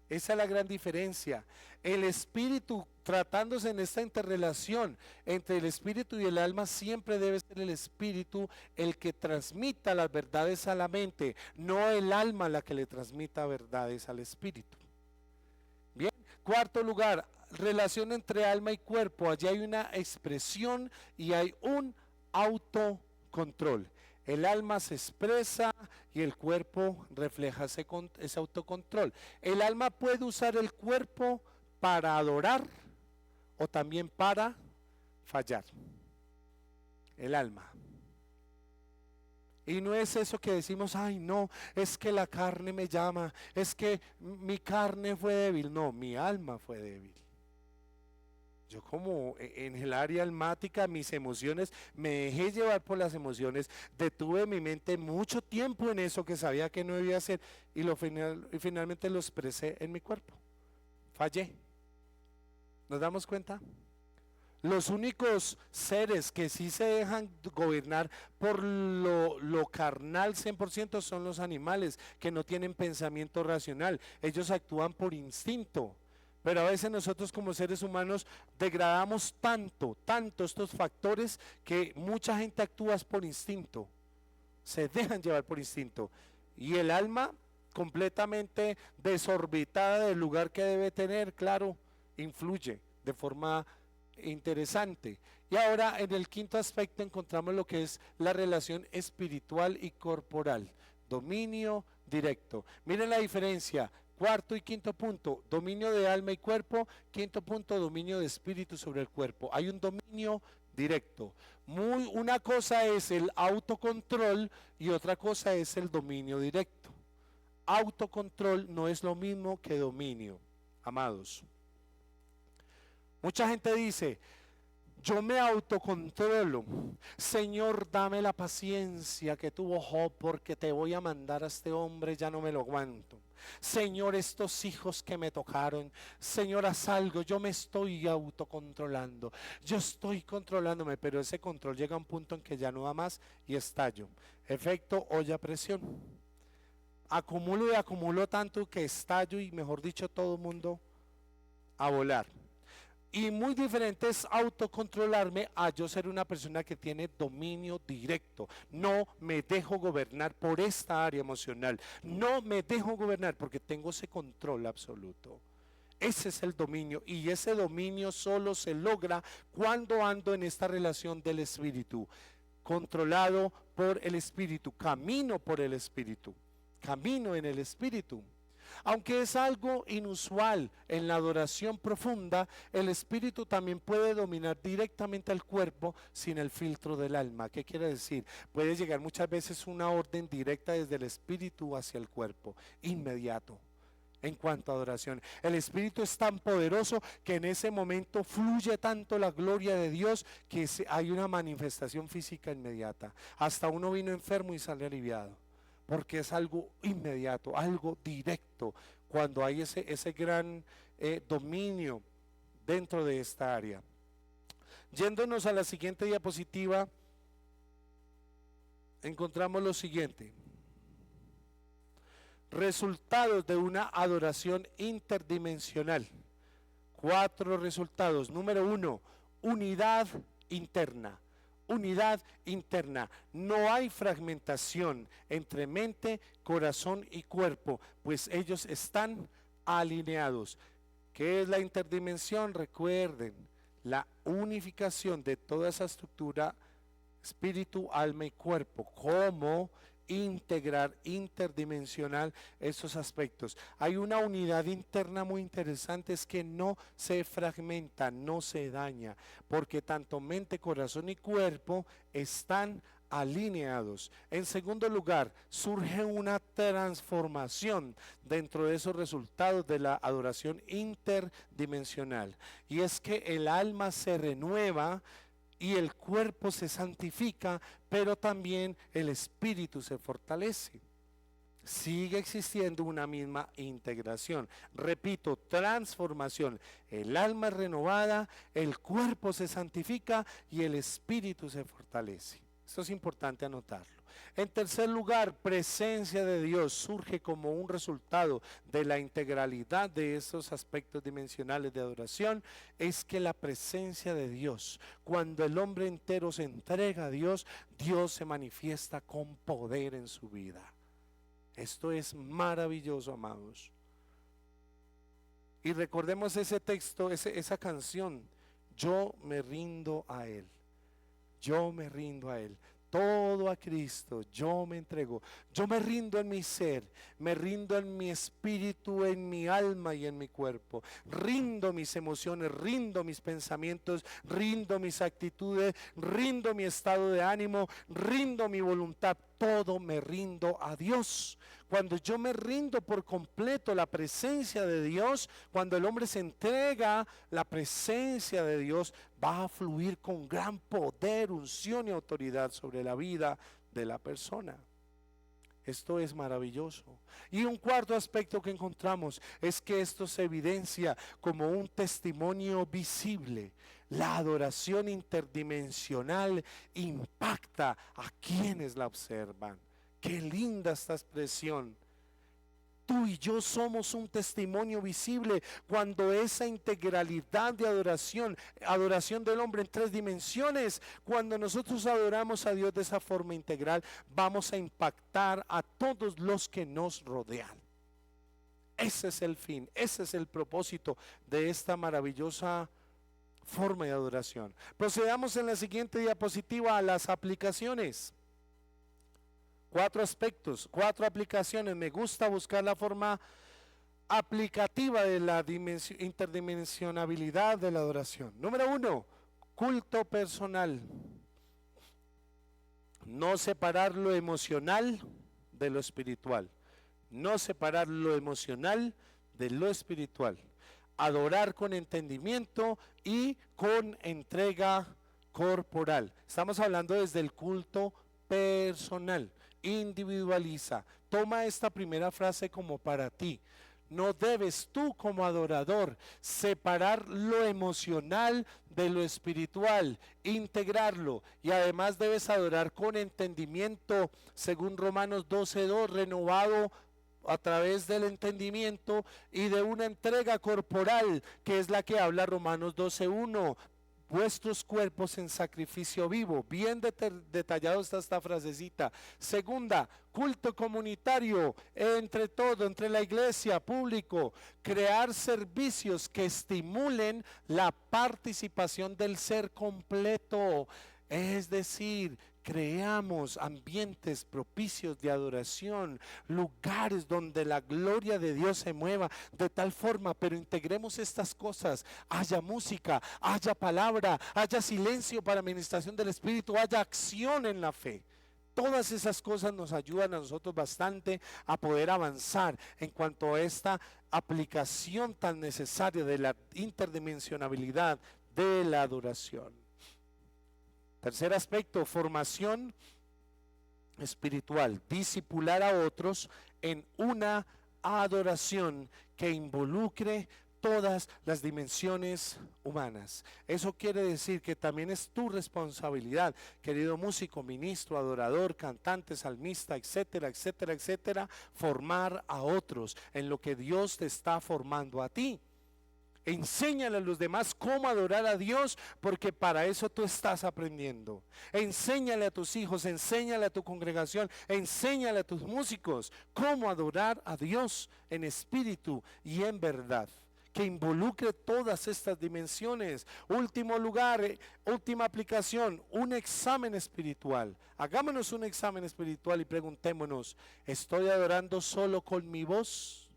Esa es la gran diferencia. El espíritu tratándose en esta interrelación entre el espíritu y el alma, siempre debe ser el espíritu el que transmita las verdades a la mente, no el alma la que le transmita verdades al espíritu. Bien, cuarto lugar, relación entre alma y cuerpo. Allí hay una expresión y hay un autocontrol. El alma se expresa y el cuerpo refleja ese autocontrol. El alma puede usar el cuerpo para adorar o también para fallar. El alma. Y no es eso que decimos, ay no, es que la carne me llama, es que mi carne fue débil. No, mi alma fue débil. Yo como en el área almática, mis emociones, me dejé llevar por las emociones, detuve mi mente mucho tiempo en eso que sabía que no debía hacer y finalmente lo expresé en mi cuerpo. Fallé. ¿Nos damos cuenta? Los únicos seres que sí se dejan gobernar por lo carnal 100% son los animales, que no tienen pensamiento racional. Ellos actúan por instinto. Pero a veces nosotros como seres humanos degradamos tanto estos factores que mucha gente actúa por instinto, se dejan llevar por instinto. Y el alma completamente desorbitada del lugar que debe tener, claro, influye de forma interesante. Y ahora en el quinto aspecto encontramos lo que es la relación espiritual y corporal, dominio directo. Miren la diferencia. Cuarto y quinto punto, dominio de alma y cuerpo. Quinto punto, dominio de espíritu sobre el cuerpo. Hay un dominio directo. Una cosa es el autocontrol y otra cosa es el dominio directo. Autocontrol no es lo mismo que dominio, amados. Mucha gente dice, yo me autocontrolo. Señor, dame la paciencia que tuvo Job porque te voy a mandar a este hombre, ya no me lo aguanto. Señor, estos hijos que me tocaron, Señor, haz algo, yo me estoy autocontrolando, yo estoy controlándome, pero ese control llega a un punto en que ya no da más y estallo. Efecto olla a presión. Acumulo y acumulo tanto que estallo y mejor dicho todo el mundo a volar. Y muy diferente es autocontrolarme a yo ser una persona que tiene dominio directo. No me dejo gobernar por esta área emocional. No me dejo gobernar porque tengo ese control absoluto. Ese es el dominio y ese dominio solo se logra cuando ando en esta relación del espíritu. Controlado por el espíritu, camino por el espíritu, camino en el espíritu. Aunque es algo inusual en la adoración profunda, el espíritu también puede dominar directamente al cuerpo sin el filtro del alma. ¿Qué quiere decir? Puede llegar muchas veces una orden directa desde el espíritu hacia el cuerpo, inmediato. En cuanto a adoración, el espíritu es tan poderoso que en ese momento fluye tanto la gloria de Dios que hay una manifestación física inmediata. Hasta uno vino enfermo y sale aliviado. Porque es algo inmediato, algo directo, cuando hay ese gran dominio dentro de esta área. Yéndonos a la siguiente diapositiva, encontramos lo siguiente. Resultados de una adoración interdimensional. 4 resultados. Número 1, unidad interna. Unidad interna. No hay fragmentación entre mente, corazón y cuerpo, pues ellos están alineados. ¿Qué es la interdimensión? Recuerden, la unificación de toda esa estructura, espíritu, alma y cuerpo. ¿Cómo integrar interdimensional esos aspectos? Hay una unidad interna muy interesante, es que no se fragmenta, no se daña, porque tanto mente, corazón y cuerpo están alineados. En segundo lugar, surge una transformación dentro de esos resultados de la adoración interdimensional, y es que el alma se renueva y el cuerpo se santifica, pero también el espíritu se fortalece. Sigue existiendo una misma integración. Repito, transformación. El alma es renovada, el cuerpo se santifica y el espíritu se fortalece. Esto es importante anotarlo. En tercer lugar, presencia de Dios surge como un resultado de la integralidad de estos aspectos dimensionales de adoración. Es que la presencia de Dios, cuando el hombre entero se entrega a Dios, Dios se manifiesta con poder en su vida. Esto es maravilloso, amados. Y recordemos ese texto, esa canción, yo me rindo a Él. Yo me rindo a Él. Todo a Cristo, yo me entrego. Yo me rindo en mi ser, me rindo en mi espíritu, en mi alma y en mi cuerpo. Rindo mis emociones, rindo mis pensamientos, rindo mis actitudes, rindo mi estado de ánimo, rindo mi voluntad. Todo me rindo a Dios. Cuando yo me rindo por completo la presencia de Dios, cuando el hombre se entrega, la presencia de Dios va a fluir con gran poder, unción y autoridad sobre la vida de la persona. Esto es maravilloso. Y un cuarto aspecto que encontramos es que esto se evidencia como un testimonio visible. La adoración interdimensional impacta a quienes la observan. Qué linda esta expresión. Tú y yo somos un testimonio visible cuando esa integralidad de adoración, adoración del hombre en 3 dimensiones, cuando nosotros adoramos a Dios de esa forma integral, vamos a impactar a todos los que nos rodean. Ese es el fin, ese es el propósito de esta maravillosa forma de adoración. Procedamos en la siguiente diapositiva a las aplicaciones. 4 aspectos, 4 aplicaciones. Me gusta buscar la forma aplicativa de la interdimensionabilidad de la adoración. Número 1, culto personal. No separar lo emocional de lo espiritual. No separar lo emocional de lo espiritual. Adorar con entendimiento y con entrega corporal. Estamos hablando desde el culto personal. Individualiza. Toma esta primera frase como para ti. No debes tú como adorador separar lo emocional de lo espiritual, integrarlo, y además debes adorar con entendimiento, según Romanos 12:2, renovado a través del entendimiento y de una entrega corporal, que es la que habla Romanos 12:1. Vuestros cuerpos en sacrificio vivo. Bien detallado está esta frasecita. Segunda, culto comunitario, entre todo, entre la iglesia, público. Crear servicios que estimulen la participación del ser completo. Es decir, creamos ambientes propicios de adoración, lugares donde la gloria de Dios se mueva de tal forma, pero integremos estas cosas. Haya música, haya palabra, haya silencio para administración del Espíritu, haya acción en la fe. Todas esas cosas nos ayudan a nosotros bastante a poder avanzar en cuanto a esta aplicación tan necesaria de la interdimensionabilidad de la adoración. Tercer aspecto, formación espiritual, discipular a otros en una adoración que involucre todas las dimensiones humanas. Eso quiere decir que también es tu responsabilidad, querido músico, ministro, adorador, cantante, salmista, etcétera, etcétera, etcétera, formar a otros en lo que Dios te está formando a ti. Enséñale a los demás cómo adorar a Dios, porque para eso tú estás aprendiendo. Enséñale a tus hijos, enséñale a tu congregación, enséñale a tus músicos cómo adorar a Dios en espíritu y en verdad, que involucre todas estas dimensiones. Último lugar, última aplicación, un examen espiritual. Hagámonos un examen espiritual y preguntémonos: ¿estoy adorando solo con mi voz?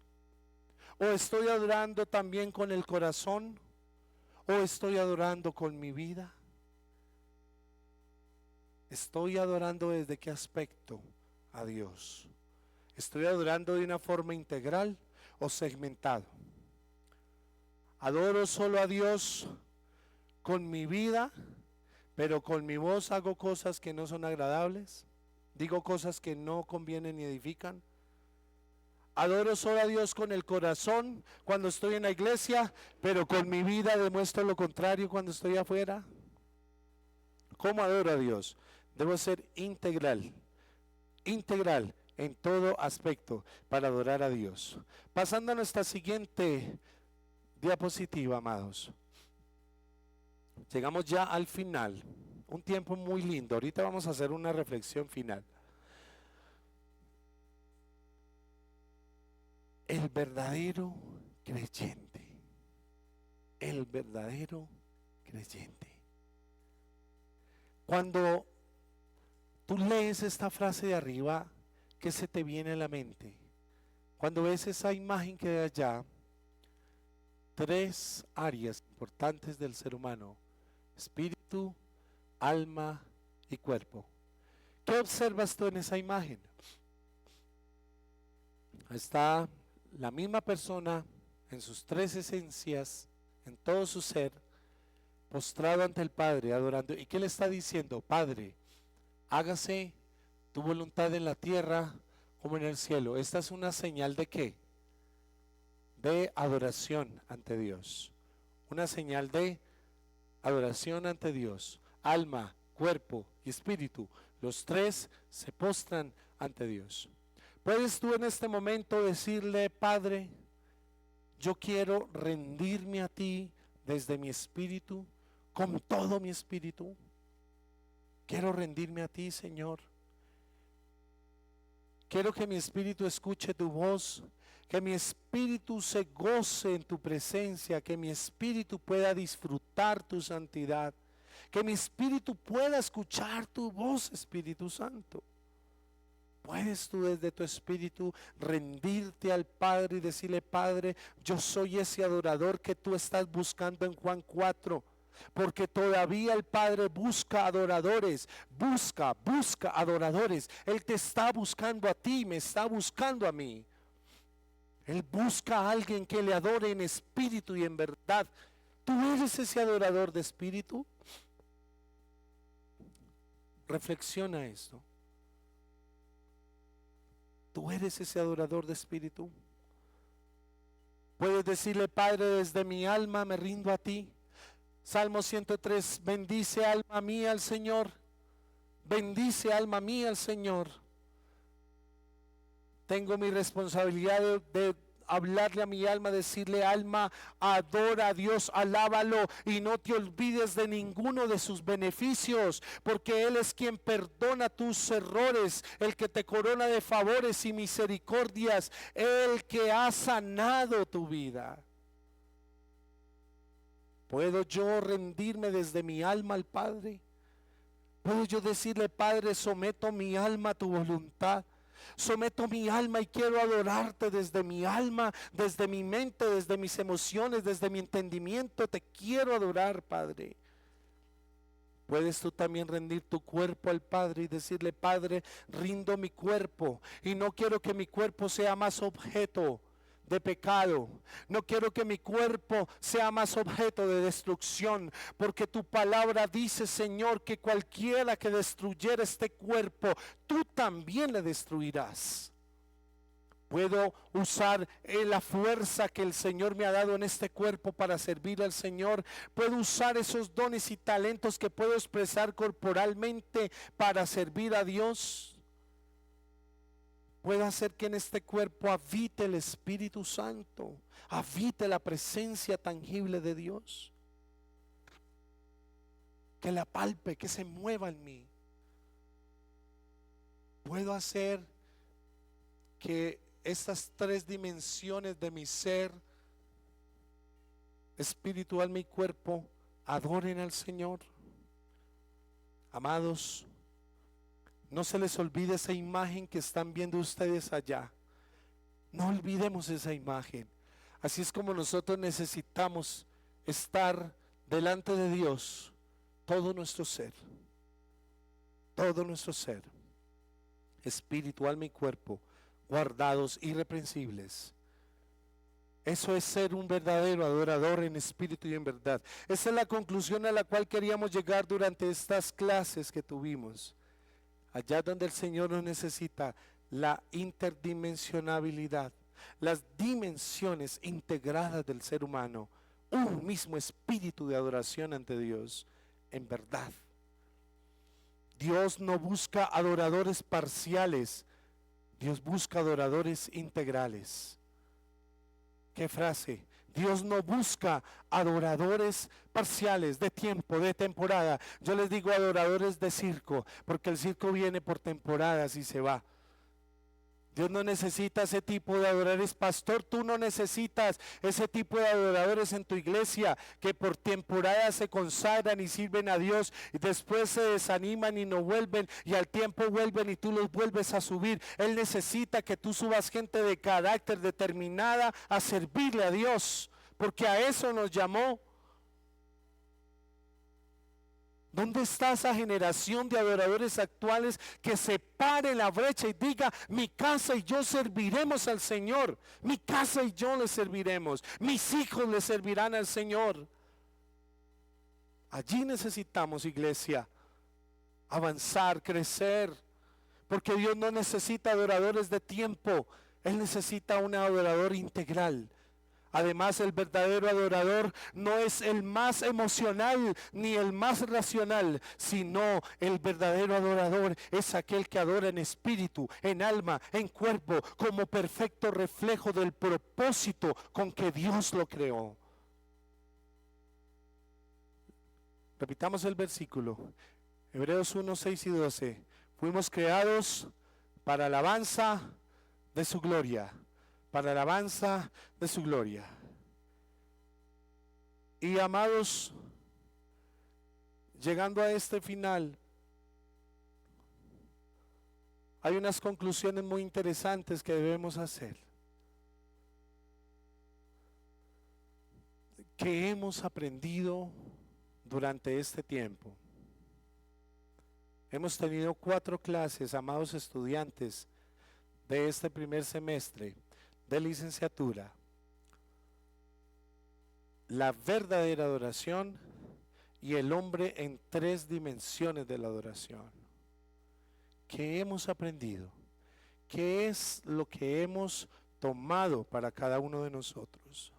¿O estoy adorando también con el corazón? ¿O estoy adorando con mi vida? ¿Estoy adorando desde qué aspecto a Dios? ¿Estoy adorando de una forma integral o segmentado? ¿Adoro solo a Dios con mi vida, pero con mi voz hago cosas que no son agradables? ¿Digo cosas que no convienen ni edifican? Adoro solo a Dios con el corazón cuando estoy en la iglesia, pero con mi vida demuestro lo contrario cuando estoy afuera. ¿Cómo adoro a Dios? Debo ser integral, integral en todo aspecto para adorar a Dios. Pasando a nuestra siguiente diapositiva, amados. Llegamos ya al final. Un tiempo muy lindo. Ahorita vamos a hacer una reflexión final. El verdadero creyente. El verdadero creyente. Cuando tú lees esta frase de arriba, ¿qué se te viene a la mente? Cuando ves esa imagen que hay allá, tres áreas importantes del ser humano: espíritu, alma y cuerpo. ¿Qué observas tú en esa imagen? Está la misma persona en sus tres esencias, en todo su ser, postrado ante el Padre, adorando. ¿Y qué le está diciendo? Padre, hágase tu voluntad en la tierra como en el cielo. Esta es una señal de ¿qué? De adoración ante Dios. Una señal de adoración ante Dios. Alma, cuerpo y espíritu, los tres se postran ante Dios. ¿Puedes tú en este momento decirle: Padre, yo quiero rendirme a ti desde mi espíritu, con todo mi espíritu? Quiero rendirme a ti, Señor. Quiero que mi espíritu escuche tu voz, que mi espíritu se goce en tu presencia, que mi espíritu pueda disfrutar tu santidad, que mi espíritu pueda escuchar tu voz, Espíritu Santo. ¿Puedes tú desde tu espíritu rendirte al Padre y decirle: Padre, yo soy ese adorador que tú estás buscando en Juan 4? Porque todavía el Padre busca adoradores, busca adoradores. Él te está buscando a ti, me está buscando a mí. Él busca a alguien que le adore en espíritu y en verdad. ¿Tú eres ese adorador de espíritu? Reflexiona esto. ¿Tú eres ese adorador de espíritu? Puedes decirle: Padre, desde mi alma me rindo a ti. Salmo 103, bendice alma mía al Señor. Bendice alma mía al Señor. Tengo mi responsabilidad de hablarle a mi alma, decirle: alma, adora a Dios, alábalo y no te olvides de ninguno de sus beneficios, porque Él es quien perdona tus errores, el que te corona de favores y misericordias, el que ha sanado tu vida. ¿Puedo yo rendirme desde mi alma al Padre? ¿Puedo yo decirle: Padre, someto mi alma a tu voluntad? Someto mi alma y quiero adorarte desde mi alma, desde mi mente, desde mis emociones, desde mi entendimiento. Te quiero adorar, Padre. Puedes tú también rendir tu cuerpo al Padre y decirle: Padre, rindo mi cuerpo y no quiero que mi cuerpo sea más objeto de pecado. No quiero que mi cuerpo sea más objeto de destrucción, porque tu palabra dice, Señor, que cualquiera que destruyera este cuerpo, tú también le destruirás. Puedo usar la fuerza que el Señor me ha dado en este cuerpo para servir al Señor. Puedo usar esos dones y talentos que puedo expresar corporalmente para servir a Dios. Puedo hacer que en este cuerpo habite el Espíritu Santo, habite la presencia tangible de Dios. Que la palpe, que se mueva en mí. Puedo hacer que estas tres dimensiones de mi ser, espiritual, mi cuerpo, adoren al Señor. Amados, no se les olvide esa imagen que están viendo ustedes allá. No olvidemos esa imagen. Así es como nosotros necesitamos estar delante de Dios, todo nuestro ser, espíritu, alma y cuerpo, guardados, irreprensibles. Eso es ser un verdadero adorador en espíritu y en verdad. Esa es la conclusión a la cual queríamos llegar durante estas clases que tuvimos. Allá donde el Señor nos necesita, la interdimensionabilidad, las dimensiones integradas del ser humano, un mismo espíritu de adoración ante Dios, en verdad. Dios no busca adoradores parciales, Dios busca adoradores integrales. ¿Qué frase? Dios no busca adoradores parciales, de tiempo, de temporada. Yo les digo adoradores de circo, porque el circo viene por temporadas y se va. Dios no necesita ese tipo de adoradores. Pastor, tú no necesitas ese tipo de adoradores en tu iglesia que por temporada se consagran y sirven a Dios y después se desaniman y no vuelven y al tiempo vuelven y tú los vuelves a subir. Él necesita que tú subas gente de carácter determinada a servirle a Dios, porque a eso nos llamó. ¿Dónde está esa generación de adoradores actuales que se pare la brecha y diga, mi casa y yo serviremos al Señor? Mi casa y yo le serviremos. Mis hijos le servirán al Señor. Allí necesitamos, iglesia, avanzar, crecer. Porque Dios no necesita adoradores de tiempo. Él necesita un adorador integral. Además, el verdadero adorador no es el más emocional ni el más racional, sino el verdadero adorador es aquel que adora en espíritu, en alma, en cuerpo, como perfecto reflejo del propósito con que Dios lo creó. Repitamos el versículo. Hebreos 1, 6 y 12. Fuimos creados para alabanza de su gloria. Para alabanza de su gloria. Y amados, llegando a este final, hay unas conclusiones muy interesantes que debemos hacer. ¿Qué hemos aprendido durante este tiempo? Hemos tenido 4 clases, amados estudiantes, de este primer semestre de licenciatura. La verdadera adoración y el hombre en 3 dimensiones de la adoración. ¿Qué hemos aprendido? ¿Qué es lo que hemos tomado para cada uno de nosotros?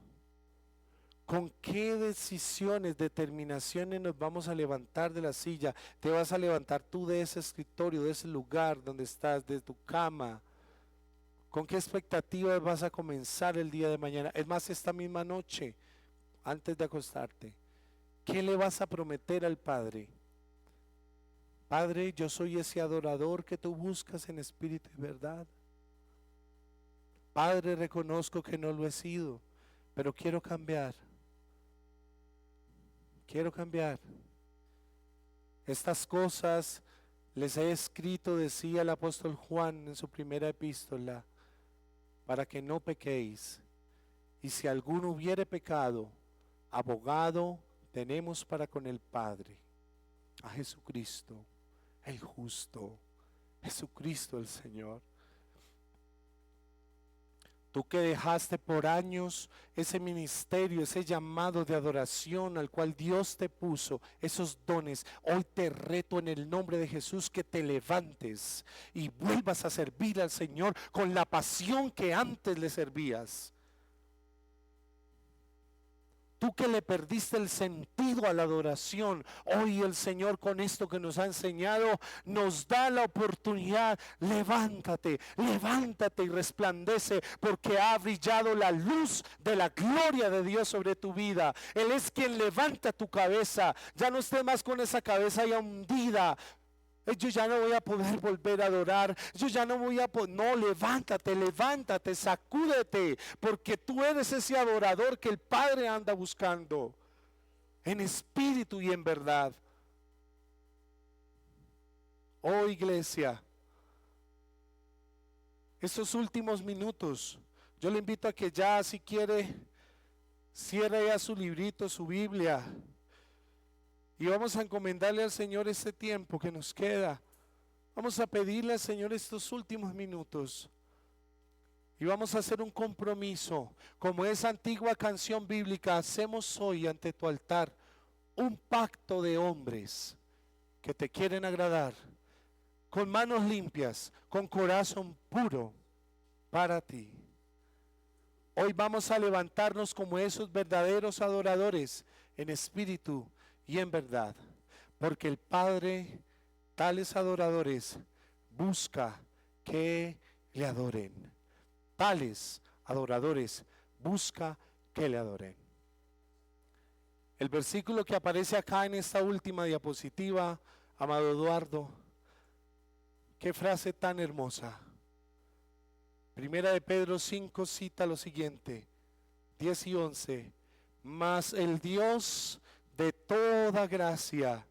¿Con qué decisiones, determinaciones nos vamos a levantar de la silla? Te vas a levantar tú de ese escritorio, de ese lugar donde estás, de tu cama. ¿Con qué expectativas vas a comenzar el día de mañana? Es más, esta misma noche, antes de acostarte, ¿qué le vas a prometer al Padre? Padre, yo soy ese adorador que tú buscas en espíritu y verdad. Padre, reconozco que no lo he sido, pero quiero cambiar. Quiero cambiar. Estas cosas les he escrito, decía el apóstol Juan en su primera epístola, para que no pequéis. Y si alguno hubiere pecado, abogado tenemos para con el Padre, a Jesucristo, el justo, Jesucristo el Señor. Tú que dejaste por años ese ministerio, ese llamado de adoración al cual Dios te puso, esos dones, hoy te reto en el nombre de Jesús que te levantes y vuelvas a servir al Señor con la pasión que antes le servías. Tú que le perdiste el sentido a la adoración, hoy el Señor con esto que nos ha enseñado nos da la oportunidad. Levántate, levántate y resplandece, porque ha brillado la luz de la gloria de Dios sobre tu vida. Él es quien levanta tu cabeza. Ya no estés más con esa cabeza ya hundida. Yo ya no voy a poder volver a adorar. Yo ya no voy a poder. No, levántate, levántate, sacúdete, porque tú eres ese adorador que el Padre anda buscando en espíritu y en verdad. Oh, iglesia, estos últimos minutos, yo le invito a que ya, si quiere, cierre ya su librito, su Biblia. Y vamos a encomendarle al Señor este tiempo que nos queda. Vamos a pedirle al Señor estos últimos minutos. Y vamos a hacer un compromiso. Como esa antigua canción bíblica, hacemos hoy ante tu altar un pacto de hombres que te quieren agradar, con manos limpias, con corazón puro para ti. Hoy vamos a levantarnos como esos verdaderos adoradores en espíritu y en verdad, porque el Padre tales adoradores busca que le adoren. Tales adoradores busca que le adoren. El versículo que aparece acá en esta última diapositiva, amado Eduardo, qué frase tan hermosa. Primera de Pedro 5 cita lo siguiente, 10 y 11. Mas el Dios de toda gracia,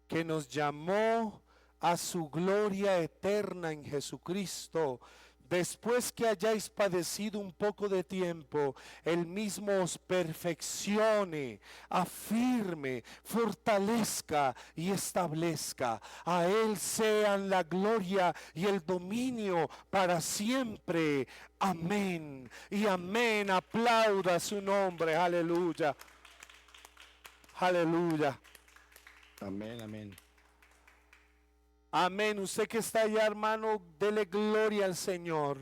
que nos llamó a su gloria eterna en Jesucristo, después que hayáis padecido un poco de tiempo, Él mismo os perfeccione, afirme, fortalezca y establezca. A Él sean la gloria y el dominio para siempre. Amén y amén. Aplauda su nombre. Aleluya. Aleluya. Amén, amén. Amén. Usted que está allá, hermano, dele gloria al Señor.